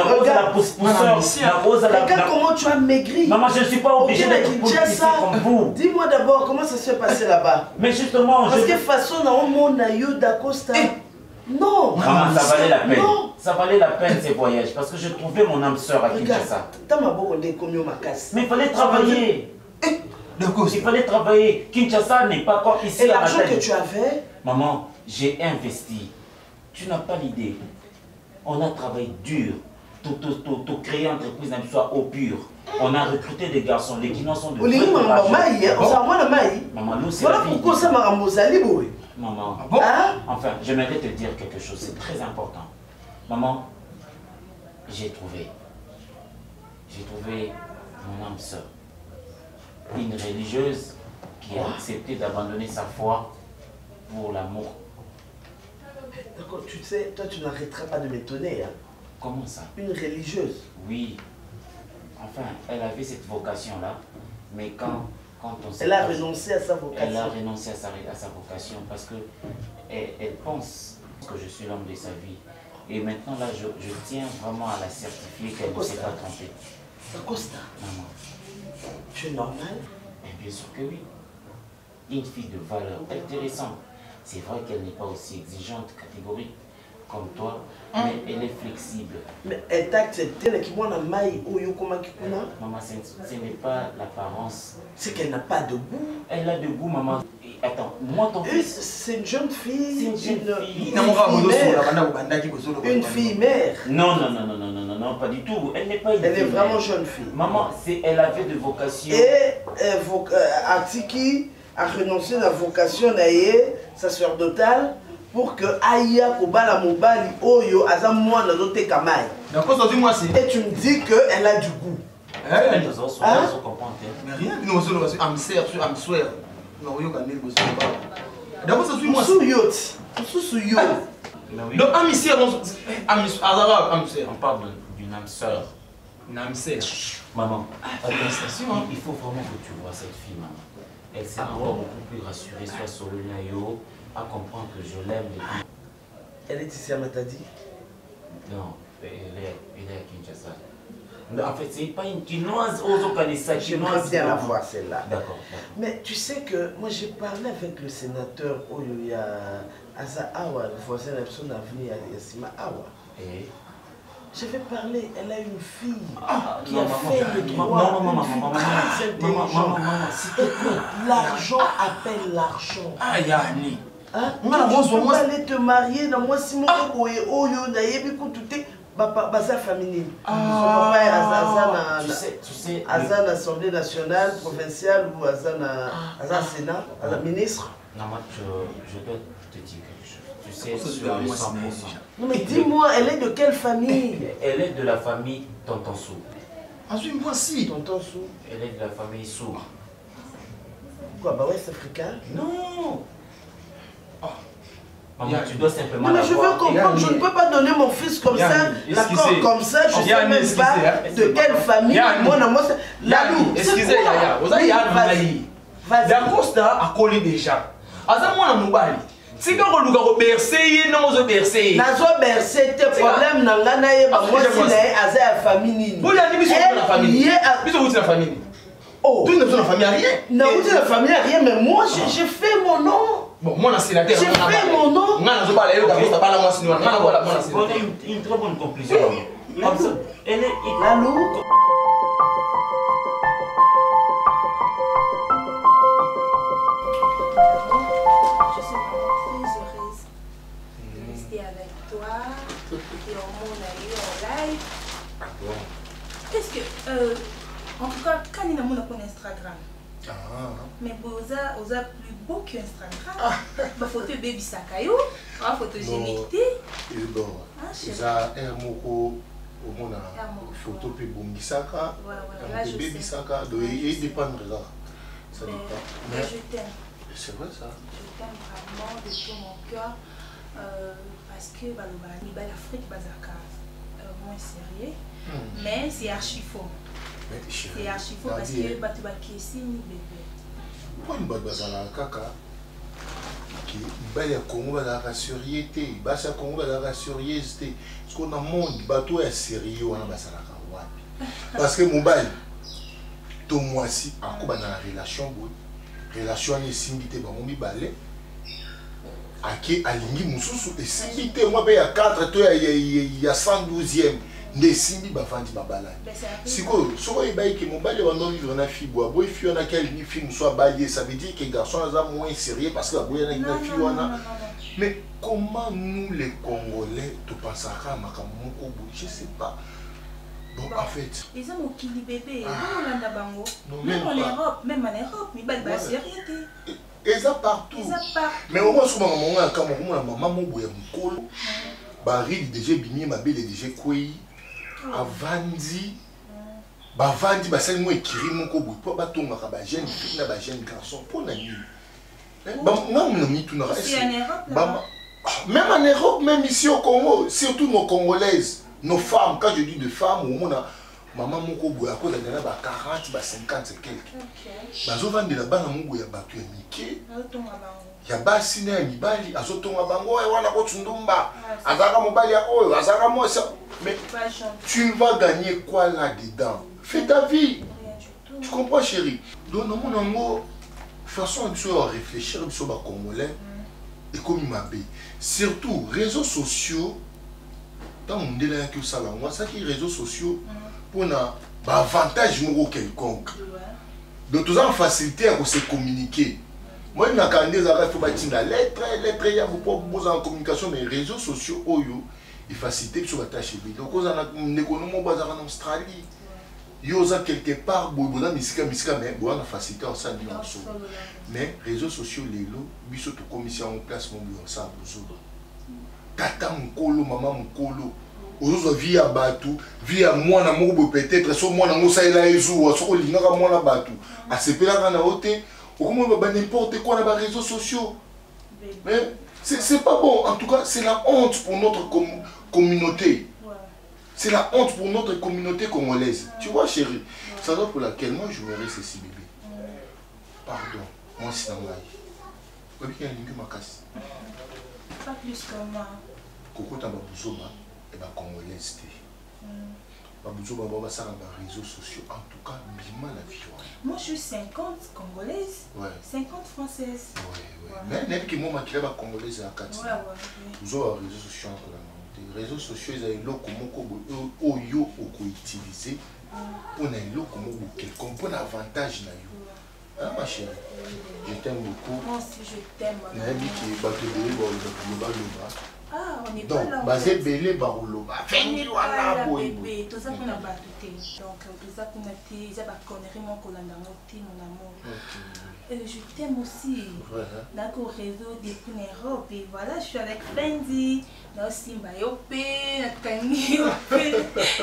Regarde comment tu as maigri. Maman, je ne suis pas obligé d'être politicien comme vous. Dis-moi d'abord comment ça s'est passé là-bas. Mais justement, parce que façon dans le monde d'Acosta. Non. Maman, ça valait la peine. Non. Ça valait la peine ces voyages parce que je trouvais mon âme sœur à Kinshasa. Mais il fallait travailler. Il fallait travailler. Kinshasa n'est pas comme ici. Et l'argent que tu avais? Maman, j'ai investi. Tu n'as pas l'idée. On a travaillé dur. Tout créer une entreprise n'a soit au pur. On a recruté des garçons. Les Guinéens sont de Maman, enfin, j'aimerais te dire quelque chose, c'est très important. Maman, j'ai trouvé mon âme sœur, une religieuse qui a accepté d'abandonner sa foi pour l'amour. D'accord, tu sais, toi tu n'arrêteras pas de m'étonner. Hein? Comment ça? Une religieuse? Oui. Enfin, elle avait cette vocation-là, mais quand elle a renoncé à sa vocation. Elle a renoncé à sa vocation parce que elle pense que je suis l'homme de sa vie. Et maintenant, là, je tiens vraiment à la certifier qu'elle ne s'est pas trompée. Acosta, maman, tu es normal? Bien sûr que oui. Une fille de valeur intéressante. C'est vrai qu'elle n'est pas aussi exigeante, catégorique comme toi, mais elle est flexible. Mais elle t'a accepté, maman, ce n'est pas l'apparence. C'est qu'elle n'a pas de goût. Elle a de goût, maman. Attends, moi ton fils... C'est une jeune fille. C'est une jeune fille. Une fille mère. Non, pas du tout. Elle n'est pas une fille. Elle est vraiment jeune fille. Maman, elle avait de vocation. Et Atiki a renoncé à la vocation de sa soeur d'Otal pour que Aya Kobala Mobali Oyo Azamouan Nazote Kamai. Et tu me dis qu'elle a du goût. Mais rien, nous sommes am sœur. Non, yo gagne le boss. D'abord ça suis moi. Sous-yo. Donc ami sœur, on parle d'une âme sœur. Une âme sœur. Maman, il faut vraiment que tu vois cette fille, maman. Elle s'est encore beaucoup plus rassurée, soit sur le naïo, à comprendre que je l'aime. Elle est ici à Matadi? Non, elle est à Kinshasa. En fait, c'est pas une Quinoise aux Okanisa. J'aimerais bien la voir celle-là. D'accord. Mais tu sais que moi j'ai parlé avec le sénateur Oyoya Asa Awa, le voisin de son avenir à Yassima Awa. Et j'avais parlé, elle a une fille qui a fait le droit. Maman, s'il te plaît, l'argent appelle l'argent. Ah, Yanni. Hein? Tu peux aller te marier dans moi si mon Oyo Nayebi Koutoute. Baza féminine. Son papa est tu sais, Azan Assemblée nationale, provinciale ou Azan Sénat, Azan ministre. Non, moi, je dois te dire quelque chose. Tu sais, sur le 100%. Non, mais dis-moi, elle est de quelle famille? Elle est de la famille Tonton Sou. Ah, moi si. Tonton Sou. Elle est de la famille Sou. Quoi, bah ouest africain? Non. Maman, tu dois simplement. Non, mais je veux comprendre, je ne peux pas donner mon fils comme ça, l'accord comme ça, je ne sais même pas de quelle famille. Lalou, excusez, Yaya, vous avez vas-y. D'Acosta a collé déjà. Aza moi na mobali. Si quand on nous bercer, non on bercer. Nazo bercer, tes problèmes n'anga na ye ba moi si na aza ya famille nini. Vous l'avez mis sur la famille. Biso vous la famille. Oh, tu n'es pas la famille rien. Non, vous la famille rien, mais moi j'ai fait mon nom. Bon, moi, c'est la terre. J'ai fait mon nom. Une très bonne conclusion. Elle est. Allô? Je suis vraiment très heureuse de rester avec toi et au monde en live. Est-ce que, en tout cas, quand il y a mon Instagram, mais vous avez plus beau que Instagram. Ma photo baby sakayo, ma photogénicité. Ça un moko au monde photo puis bongisaka, baby saka, doit y dépendre là. Ça dépend. Mais je t'aime. C'est vrai ça. Je t'aime vraiment de tout mon cœur parce que l'Afrique bazaka moins sérieux, mais c'est archi faux. C'est archi faux parce que batu bakesi ni bébé. Pour une bonne bazala kaka qui baya Congo bazala sérieuxité, basa Congo bazala sérieuxité. Parce qu'on a monde bateau est sérieux on a bazala wapi. Parce que mobile to moisi akuba na relation boy. Relation ni simbité ba momi balé. Ake alingi mususu et simbité moi be ya 4 to ya 112e. Des simbi bafandi babala. Siko, soko ibaye que mon bali va vivre na fibo, boy fi on a quel ni film soit balié, ça veut dire que garçon a moins sérieux parce que boy na fi wana. Mais comment nous les Congolais te pensera makamoko je sais pas. Bon en fait, ils ont kili bébé, Holanda bango. Même en Europe, mais bal sérieux. Et ça partout. Mais au moins souvent mon quand maman mo boya mukolo. Bari déjà bimi ma belle déjà kwei. Avandi bavandi basali mo ekiri moko boy po batongaka ba jeune fille na ba jeune garçon pour na nini même en Europe, même ici au Congo, surtout nos Congolaises, nos femmes, quand je dis de femmes, au monde maman moko boy ako da na ba 40 ba 50 et quelques bazo vandi la bana mo boy ba tu mike ya basi na mibali azotonga bango wana ko tsundumba azaka mobali ya oyo azaka mo mais tu vas gagner quoi là-dedans? Fais ta vie. Tu comprends chérie? Donc non mon façon de réfléchir sur les Congolais et comme il m'a dit surtout réseaux sociaux dans mon délai que ça là moi ça qui réseaux sociaux pour un avantage quelconque de tout ça facilité à se communiquer. Moi, il faut bâtir la lettre, il y a beaucoup en communication, mais les réseaux sociaux, ils facilitent sur la tâche. Donc, on a une économie en Australie. Il y a quelque part, mais on a facilité en ça. Mais les réseaux sociaux, les lots, ils sont commission en place, mon bureau, ça, tata mukolo, maman mukolo. Aujourd'hui, via Batu, via moi, peut-être, soit moi, ça est là, soit moi, na Batu. À ce père, na hôtel. Comment n'importe quoi dans les réseaux sociaux. C'est pas bon. En tout cas, c'est la honte pour notre communauté. C'est la honte pour notre communauté congolaise. Tu vois, chérie, c'est ça pour laquelle moi je me reste ici, bébé. Pardon, moi c'est dans l'aïe. Pas plus que moi. Coco Tababouzoma et ma congolaise. Babouzoma va ça dans les réseaux sociaux. En tout cas, bima la vie. Moi, je suis 50 congolaises, 50 françaises. Mais même que moi, je suis congolaise à 4. Vous avez les réseaux sociaux. Les réseaux sociaux, ils ont utilisé pour un quelconque pour un avantage. Ah, ma chérie, je t'aime beaucoup. Moi aussi, je t'aime. Ah, on n'est pas là. Basé belé barolo. Bébé, tout ça qu'on a battu. Donc, tout ça qu'on a dit, ça va connaître mon colanda, mon amour. Je t'aime aussi. D'accord, réseau des Europe. Et voilà, je suis avec Fendi, Simba Yopé, Nakani Yopé.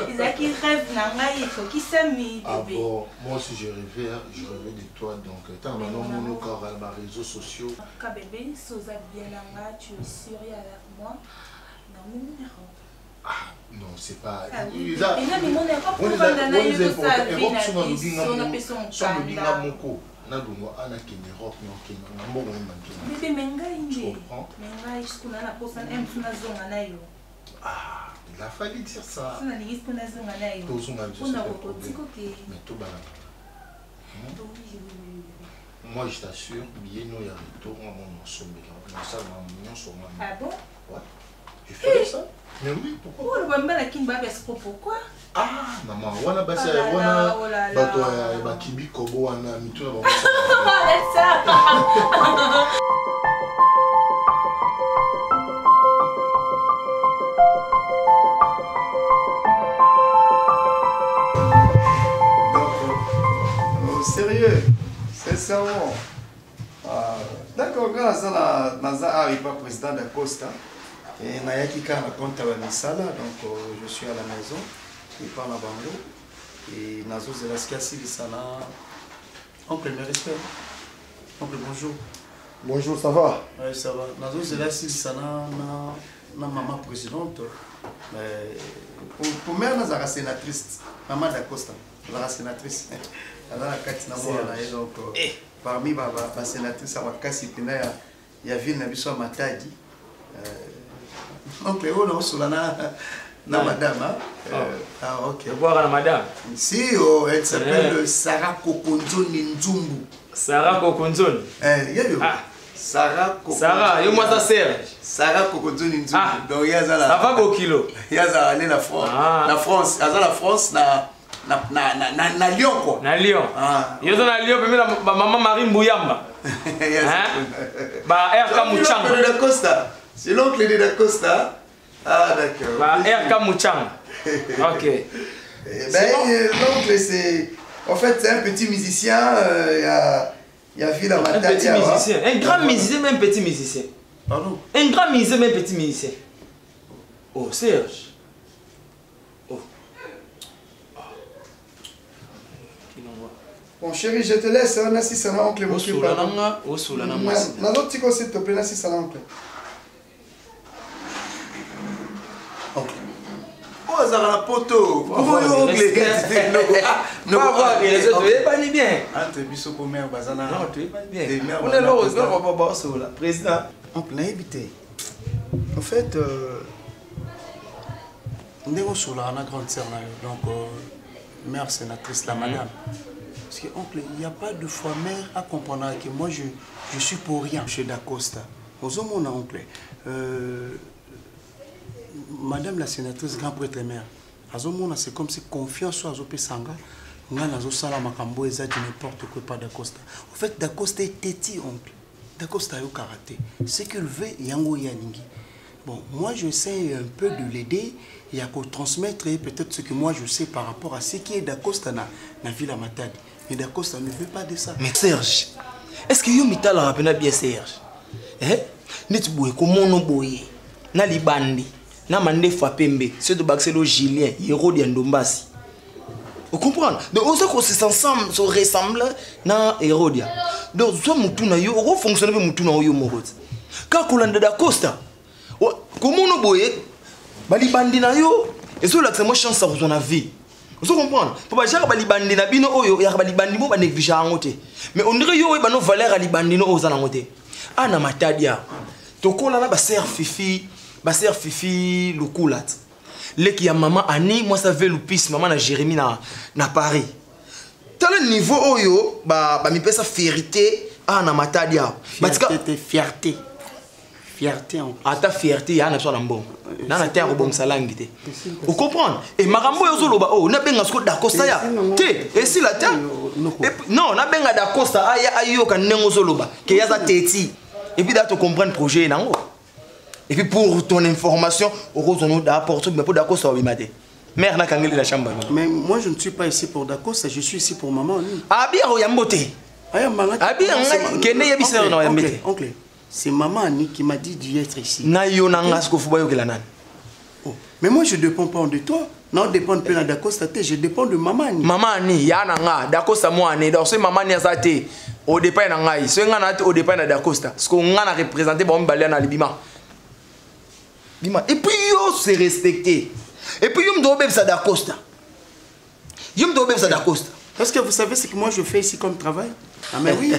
Ils qui rêvent, il faut qu'ils s'aiment. Ah bon, moi aussi je rêvais de toi. Donc, tant maintenant, mon corps à les réseaux sociaux. Quand bébé, Sosa bien là, tu es sûr avec moi. Non, mon numéro. Ah, non, c'est pas. Il a mis mon Europe pour faire un aïe de sa vie. On a fait son temps. Bébé mengai ah, il a fallu dire ça. Moi, je t'assure, billet, non, il y a le tour, moi, mon sommet. Ah bon? Ouais. Je ferai ça. Mais oui, pourquoi? Pourquoi? Ah, maman, on a passé oh là là. on kibi kobo, on a mis tout là. Sérieux, sincèrement. D'accord, quand Naza n'est pas président de Costa, et Nayaki Kana compte à la Nisala, donc je suis à la maison, il parle à Bango, et Nazo Zelaskia Silisana. Oncle, mes respects. Oncle, bonjour. Bonjour, ça va? Oui, ça va. Nazo Zelaskia Silisana, na maman présidente. Pour mère, Nazara sénatrice, maman d'Acosta, Nazara sénatrice. Donc, parmi les sénatrices, il y a ville qui est Matadi. Donc, on a madame. Ah, ok. Voir la madame. Si, elle s'appelle Sarah Kokonzo Ninzumbu. Sarah Kokonzo. Sarah Kokonzo. Sarah, et moi ça sert. Sarah Kokonzo Ninzumbu. Donc, il y a ça. Ça va au kilo. Il y a ça, la France. La France, la France, na Lyon quoi. Na Lyon. Ah. Yo na Lyon pembe na maman Marie Mbuyamba. Ba RK Muchanga. C'est l'oncle de Costa. C'est l'oncle de Costa. Ah d'accord. Ba RK Muchanga. OK. L'oncle c'est en fait c'est un petit musicien il y a vu la Matadi. Un petit musicien, un grand musicien même petit musicien. Pardon. Un grand musicien même petit musicien. Oh Serge. Bon chérie, je te laisse, hein, Nassi Sana, oncle, mon s'il te plaît. Nassi Sana, oncle. Oncle. Oh, ça va la poteau. Oh, oncle. Non, tu es pas ni bien. Entre biso pour mère bazana. Non, tu es pas bien. On est là, on va pas là. Président. Oncle, n'a évité. En fait, on est sur la grande sœur, donc mère sénatrice, la madame. Parce que, oncle, il n'y a pas de fois mère à comprendre que moi je suis pour rien chez Dacosta. Aux hommes, on a oncle. Madame la sénatrice, grand prêtre mère, c'est comme si confiance soit Azopé Sanga, on a Sala Makambo et ça dit n'importe quoi pas Dacosta. En fait, Dacosta est têti, oncle. Dacosta a eu karaté. Ce qu'il veut, Yango Yaningi. Bon, moi j'essaie un peu de l'aider et à transmettre peut-être ce que moi je sais par rapport à ce qui est Dacosta dans la ville à Matadi. Mais Dacosta ne veut pas de ça. Mais Serge, est-ce que vous m'avez rappelé bien Serge? N'est-ce pas comment on boye? Na libandi, na mande fapembe, c'est de Baxelo Julien, Hérode Ndombasi. Vous comprenez? Donc on sait qu'on se ressemble na Hérode. Donc soit mutuna yo, on fonctionne avec mutuna yo morot. Quand on a Dacosta, comment on boye? Balibandi na yo, et c'est là que c'est moi chance dans la vie. Vous comprenez? Pour pas dire balibandi na bino oyo, ya balibandi mo ba négliger angote. Mais on dirait yo ba no valeur à libandi no ozana ngote. Ana matadia. Tokola na ba sœur Fifi Lukulat. Leki ya maman Annie, moi ça veut Lupis, maman na Jérémie na Paris. Dans le niveau oyo ba mi pesa fierté ana matadia. Fierté. Fierté en ata fierté ya na so na mbongo. Na na terre bon salangi te. Vous comprenez? Et marambo yo zoloba oh na benga sko Dacosta ya. Te, et si la terre non, na benga Dacosta aya ayo ka nengo zoloba ke ya za teti. Et puis là tu comprends le projet nango. Et puis pour ton information, on apporte mais pour Dacosta oui maté. Mère na kangeli la chambre. Mais moi je ne suis pas ici pour Dacosta, je suis ici pour maman. Abi o yambote. Abi kene ya bisero na yambete. Oncle. C'est maman Annie qui m'a dit d'y être ici. Mais moi je ne dépends pas de toi. Non, dépend pas de Dacosta, je dépends de maman Annie. Maman Annie, Yananga, Dacosta moi Annie. Donc c'est maman Annie Zate. Au départ Nangai, c'est ngana au départ de Dacosta. Ce qu'on a représenté bon balé na libima. Bima. Et puis yo c'est respecté. Et puis yo me dobe ça Dacosta. Yo me dobe ça Dacosta. Est-ce que vous savez ce que moi je fais ici comme travail? Ah mais oui.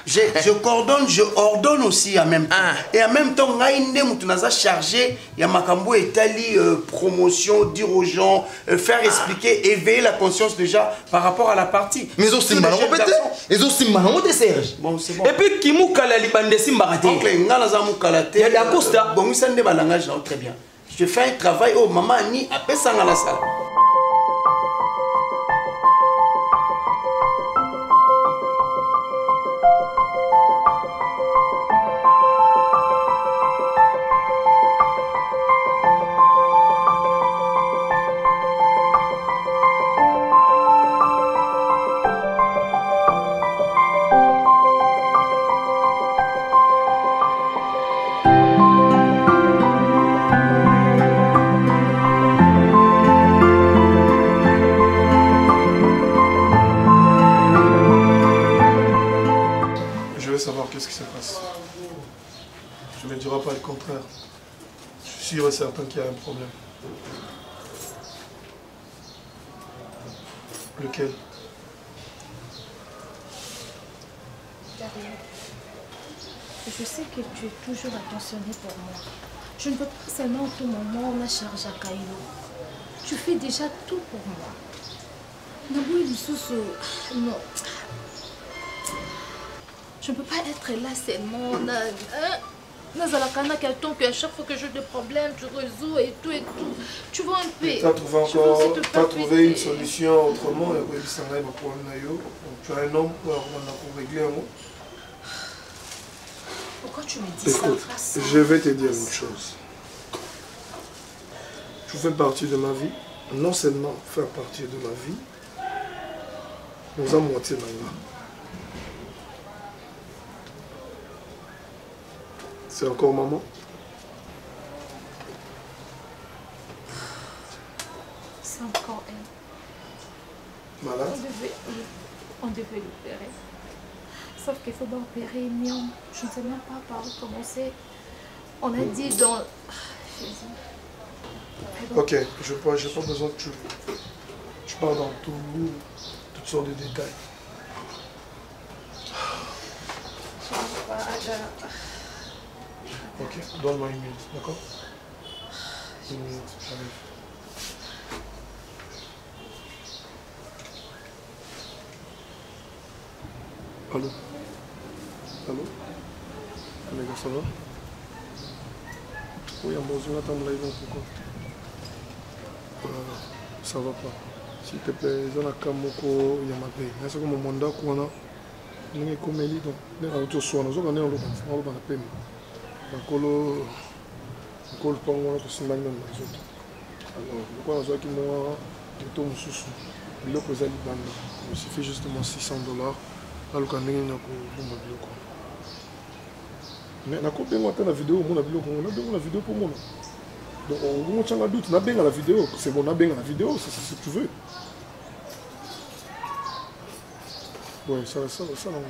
Je coordonne, je ordonne aussi en même temps. Et en même temps, on a chargé, il y a Makambo Etali, promotion, dire aux gens, faire expliquer, éveiller la conscience déjà par rapport à la partie. Mais aussi, Serge. Bon, c'est bon. Et puis, Kimou Kalali Bande Simbarate. Donc, les Ngalazamou Kalate. Il y a d'Acosta. Bon, ça n'est pas langage, très bien. Je fais un travail, oh, maman, ni à Pessang à la salle. Je suis certain qu'il y a un problème. Lequel? Gabriel, je sais que tu es toujours attentionné pour moi. Je ne veux pas seulement tout moment on a chargé à Kailo. Tu fais déjà tout pour moi. Non. Je ne peux pas être là seulement. Quelqu'un que à chaque fois que j'ai des problèmes, tu résous et tout. Tu vois un peu. Tu as trouvé une solution autrement. Tu as un homme pour régler un mot. Pourquoi tu me dis Écoute, ça? Je vais te dire une chose. Tu fais partie de ma vie. Non seulement faire partie de ma vie, nous avons moitié maintenant. C'est encore maman? C'est encore elle. Malade? On devait l'opérer. Sauf qu'il faut opérer Mion. Je ne sais même pas par où commencer. On a dit dans... Ok, je n'ai pas besoin que tu parles dans toutes sortes de détails. Ok, donne-moi une minute, d'accord? Une minute, j'arrive. Allô? Allô? Les gars, ça va? Oui, en besoin d'attendre là, pourquoi? Ça va pas. S'il te plaît, il y a un camoko, il y a ma paix. Mais c'est comme mon mandat qu'on a. Il y a comme il donc, il y a un soin, nous avons un peu de Nakolo, Nakolo Pango, tout ce même les autres. Alors, pourquoi nous avons moi, tout mon sous, le loco est banda. Il suffit justement $600. Alors qu'on est là pour mon bloc. Mais nakolo bengo ta la vidéo, mon bloc, on a bengo la vidéo pour moi. Donc on tient la doute, on a bengo la vidéo, c'est bon, on a bengo la vidéo, c'est ce que tu veux. Ouais, ça non.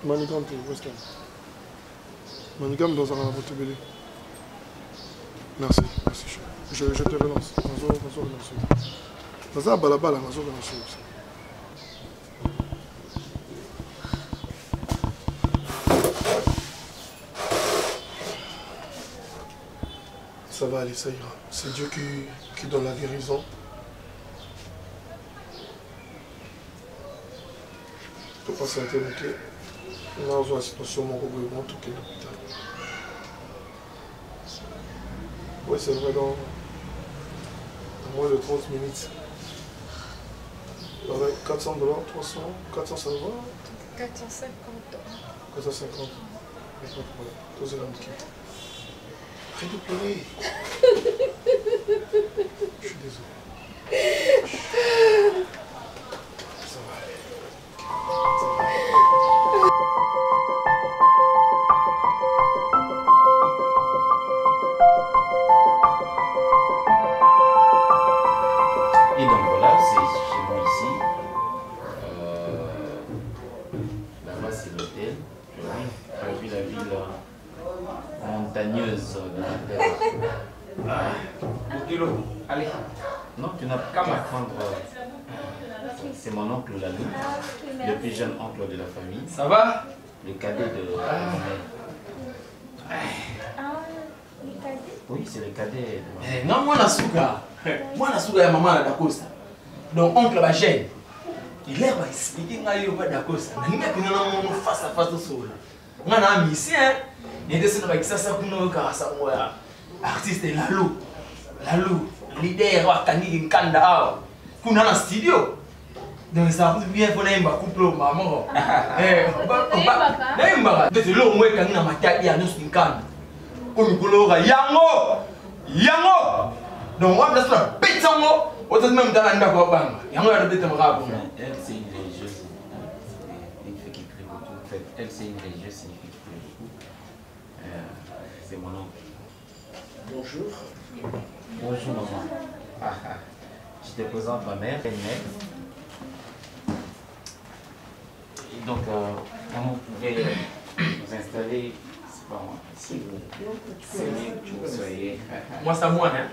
Manigam tu West Ham. Manigam dans un rapport télé. Merci. Je te relance. Dans un balabala, dans un ça va aller, ça ira. C'est Dieu qui donne la guérison. Tu peux pas s'interroger. On a besoin de la situation, mon gouvernement, tout est l'hôpital. Oui, c'est vrai, dans moins de 30 minutes. Avec $400, 300, 400, ça va? 450. 450. Pas de problème. Posez la bouquet. Arrête de pleurer. Je suis désolé. Ça va aller. Et donc voilà, c'est chez moi ici. Là-bas c'est l'hôtel. J'ai vu la ville montagneuse de la terre. Allez. Non, tu n'as qu'à m'apprendre c'est mon oncle Lalou, le plus jeune oncle de la famille. Ça va? Le cadet de ma mère. Le cadet? Oui, c'est le cadet de ma mère. Non, moi, je suis maman à Dacosta. Donc, oncle Bachel, il est expliqué que Dacosta. Je ne sais pas face à face au sol. Je suis un musicien. Je suis un artiste Lalou. Lalou, leader wa kangi nkanda kuna na studio. Donc ça va bien pour un couple maman. Naimba. C'est là moi kangi na mataki ya nusu nkanda. Comme kolora yango. Donc on va se pétango. On te même dans la ndako banga. Yango ya de temra bon. Elle c'est une religieuse. Une fille qui prie beaucoup. En fait, elle c'est une religieuse, c'est une fille qui prie beaucoup. C'est mon oncle. Bonjour. Bonjour maman. Je te présente ma mère, elle mère. Et donc, maman, vous pouvez vous installer, c'est pas moi, si vous soyez. Moi, c'est moi, hein?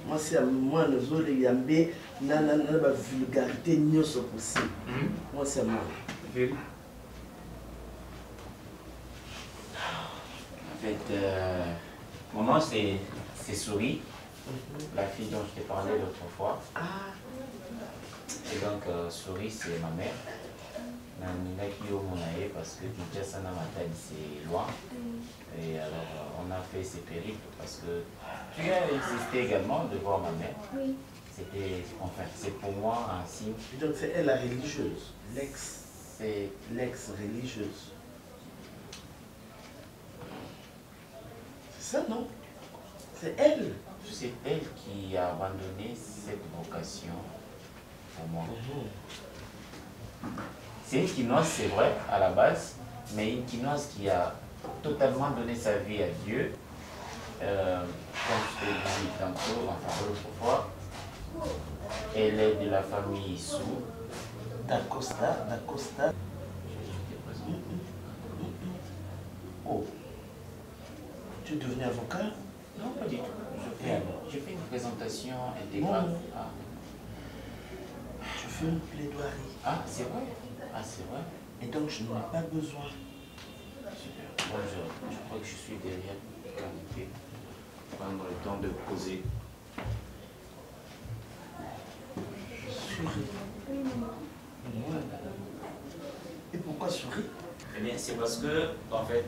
Moi, c'est moi, nous autres, les yambés, n'a pas vulgarité, ni au possible. Moi, c'est moi. En fait, mon nom c'est Souris, la fille dont je t'ai parlé l'autre fois. Et donc, Souris, c'est ma mère. Parce que Kinshasa c'est loin. Et alors, on a fait ces périples parce que tu as insisté également de voir ma mère. Oui. C'est pour moi un signe. Donc, c'est elle la religieuse, c'est l'ex-religieuse. C'est ça, non? C'est elle. C'est elle qui a abandonné cette vocation pour moi. C'est une quinoise, c'est vrai, à la base, mais une quinoise qui a totalement donné sa vie à Dieu. Comme je t'ai dit tantôt, enfin l'autre fois, elle est de la famille Issou. Dacosta. Oh. Tu es devenu avocat? Non, pas du tout. Je fais une présentation intégrale. Je fais une plaidoirie. Ah, c'est vrai? Ah, c'est vrai? Et donc, je n'en ai pas besoin. Super. Bon, je crois que je suis derrière le canapé. Prendre le temps de poser. Et pourquoi souris? Eh bien, c'est parce que, en fait,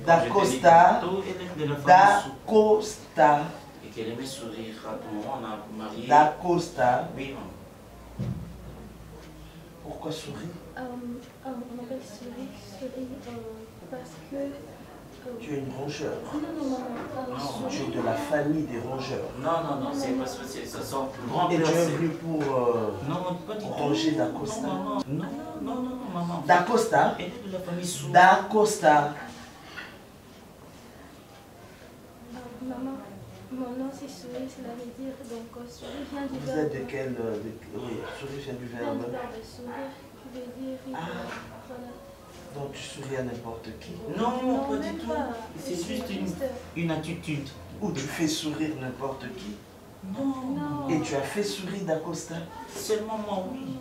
Dacosta. Et qu'elle aimait sourire à tout moment, on a marié. Dacosta. Oui, maman. Pourquoi sourire? On appelle souris parce que... Tu es une rongeur. Non, Non, tu es de la famille des rongeurs. Non, c'est parce que ce sont grand-père. Et tu es venu pour ronger Dacosta? Non, maman. Dacosta? Elle est de la famille Sou. Dacosta. Maman, mon nom c'est Souris, cela veut dire donc souris vient du verbe. Vous êtes de quel... oui, souris vient du verbe. Sourire, qui veut dire... voilà. Donc tu souris à n'importe qui? Non, pas du tout. C'est juste une attitude. Ou tu fais sourire n'importe qui? Non. Et tu as fait sourire Dacosta? Seulement moi, oui.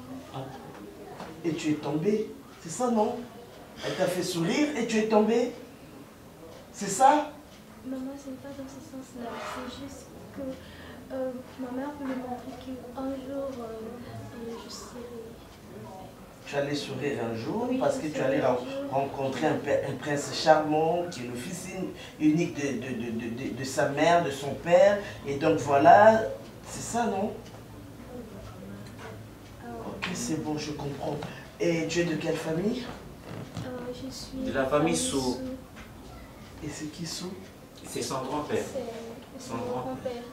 Et tu es tombé? C'est ça, non? Elle t'a fait sourire et tu es tombé? C'est ça? Maman, c'est pas dans ce sens-là. C'est juste que ma mère voulait montrer qu'un jour, je serai... Tu allais sourire un jour parce que tu allais rencontrer un prince charmant qui est le fils unique de sa mère, de son père. Et donc voilà, c'est ça, non? Ok, c'est bon, je comprends. Et tu es de quelle famille? Je suis... De la famille Sou. Et c'est qui Sou? C'est son grand-père. Son grand-père.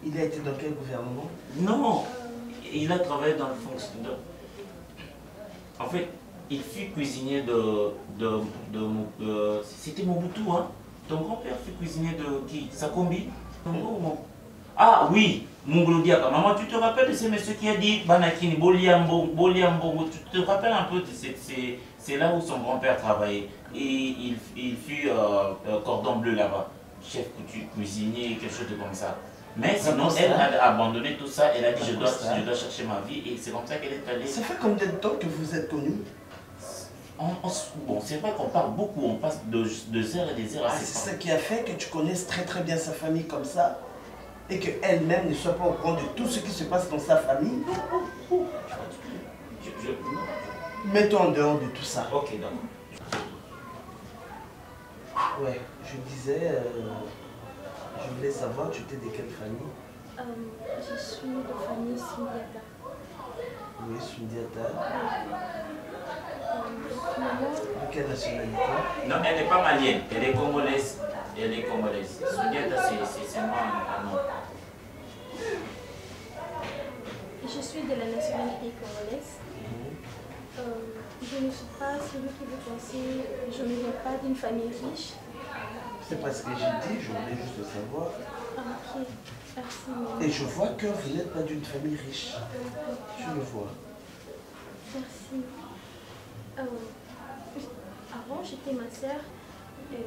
Il a été dans quel gouvernement? Non, il a travaillé dans le fonctionnement. En fait, il fut cuisinier c'était Mobutu, hein? Ton grand-père fut cuisinier de qui? Sakombi? Ah oui, Mungolodiaka. Maman, tu te rappelles de ce monsieur qui a dit Banakini, Boliambo, tu te rappelles un peu, c'est là où son grand-père travaillait. Et il fut cordon bleu là-bas, chef cuisinier, quelque chose de comme ça. Mais sinon, elle a abandonné tout ça, elle a dit je dois chercher ma vie et c'est comme ça qu'elle est allée. Ça fait combien de temps que vous êtes connus? Bon, c'est vrai qu'on parle beaucoup, on passe de heures et des heures à c'est ça qui a fait que tu connaisses très très bien sa famille comme ça et qu'elle-même ne soit pas au courant de tout ce qui se passe dans sa famille. Mets-toi en dehors de tout ça. Ok, d'accord. Ouais, je disais, je voulais savoir, tu étais de quelle famille? Je suis de famille Sundiata. Oui, Sundiata. Maman. De quelle nationalité? Non, elle n'est pas malienne, elle est congolaise. Elle est congolaise. Sundiata, c'est moi un nom. Je suis de la nationalité congolaise. Je ne suis pas celui qui veut penser, je ne viens pas d'une famille riche. C'est pas ce que j'ai dit, je voulais juste le savoir. Ok, merci. Et je vois que vous n'êtes pas d'une famille riche. Je le vois. Merci. Avant, j'étais ma sœur. Et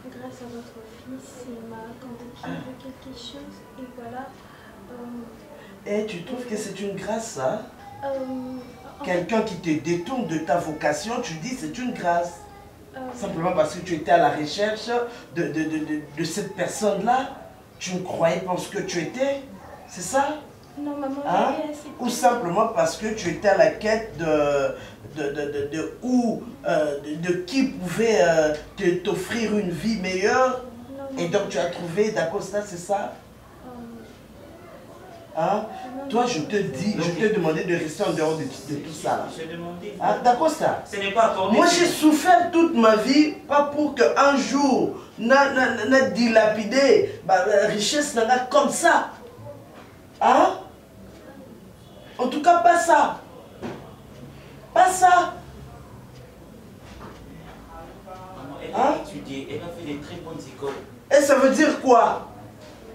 grâce à votre fils, il m'a convoqué de quelque chose. Et voilà. Et tu trouves que c'est une grâce, ça? Quelqu'un qui te détourne de ta vocation, tu dis c'est une grâce. Simplement parce que tu étais à la recherche de cette personne-là. Tu ne croyais pas ce que tu étais. C'est ça? Non, maman. Hein? Ou simplement parce que tu étais à la quête de qui pouvait t'offrir une vie meilleure. Non, et donc tu as trouvé d'Acosta, c'est ça? Hein? Toi, je te dis, je t'ai demandé de rester en dehors de tout ça. Hein? D'accord, ça? Moi, j'ai souffert toute ma vie, pas pour qu'un jour, n'a dilapidé la richesse comme ça. Hein? En tout cas, pas ça. Pas ça. Elle a étudié, elle a fait des très bonnes écoles. Et ça veut dire quoi?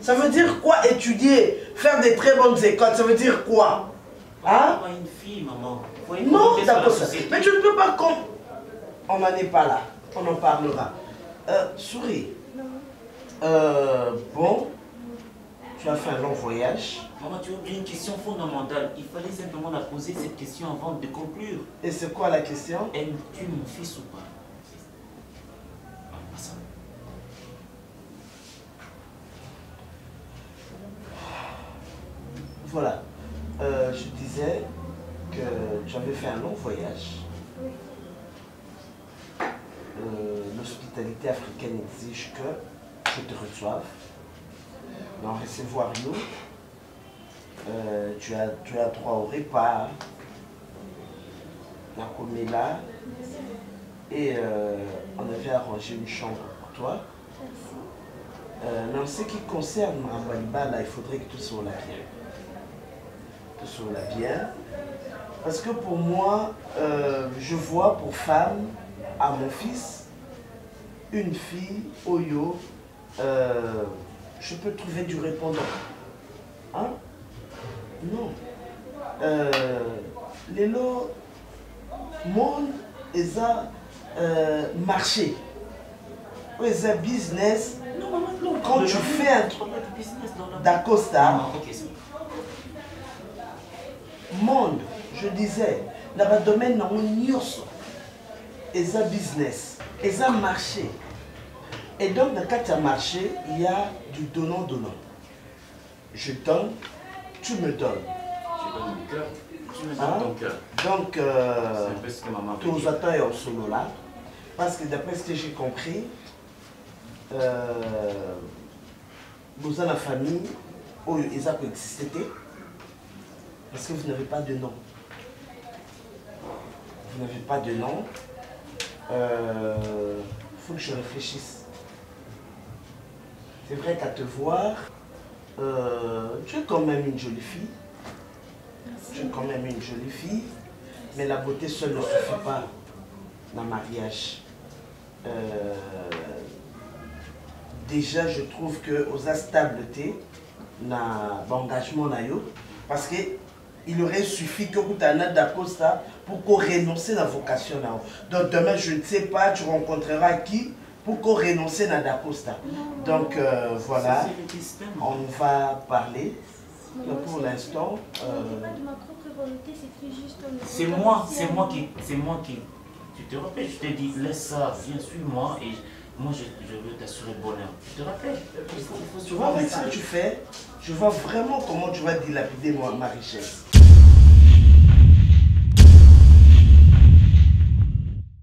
Ça veut dire quoi étudier, faire des très bonnes écoles? Ça veut dire quoi? Hein? Une fille, maman. Non, d'accord. Mais tu ne peux pas... On n'en est pas là. On en parlera. Souris. Bon. Tu as fait un long voyage. Maman, tu as oublié une question fondamentale. Il fallait simplement la poser cette question avant de conclure. Et c'est quoi la question? Aimes-tu mon fils ou pas? Voilà. Je disais que tu avais fait un long voyage. L'hospitalité africaine exige que je te reçoive. Dans recevoir nous, tu as droit au repas, la comela, et on avait arrangé une chambre pour toi. Dans ce qui concerne Mambaliba, là, il faudrait que tu sois là bien. Tu sois là bien. Parce que pour moi, je vois pour femme, à mon fils, une fille, Oyo, je peux trouver du répondant. Hein? Non. Les lots, monde, ils ont marché. Ils ont business. Quand tu fais un truc d'Acosta, monde, je disais, dans le domaine dans ils ont business, ils ont marché. Et donc, dans le marché, il y a du donnant-donnant. Je donne, tu me donnes. Je donne mon cœur, tu me donnes ton cœur. Donc, c'est un peu ce que maman veut tous dire. attendent en solo là. Parce que d'après ce que j'ai compris, nous avons la famille où ils ont existé. Parce que vous n'avez pas de nom. Vous n'avez pas de nom. Il faut que je réfléchisse. C'est vrai qu'à te voir, tu es quand même une jolie fille. Tu es quand même une jolie fille. Mais la beauté seule ne suffit pas dans le mariage. Déjà, je trouve que aux instabilités, l'engagement parce que il aurait suffi que vous t'en d'Acosta pour qu'on renonce à la vocation là. Donc demain, je ne sais pas, tu rencontreras qui, pour qu'on renonce à Dacosta. Donc voilà, on va parler. Pour l'instant, c'est moi qui, tu te rappelles, je t'ai dit, laisse ça, viens, suis-moi et moi je veux t'assurer le bonheur. Tu te rappelles? Tu vois, avec ce que tu fais, je vois vraiment comment tu vas dilapider ma richesse.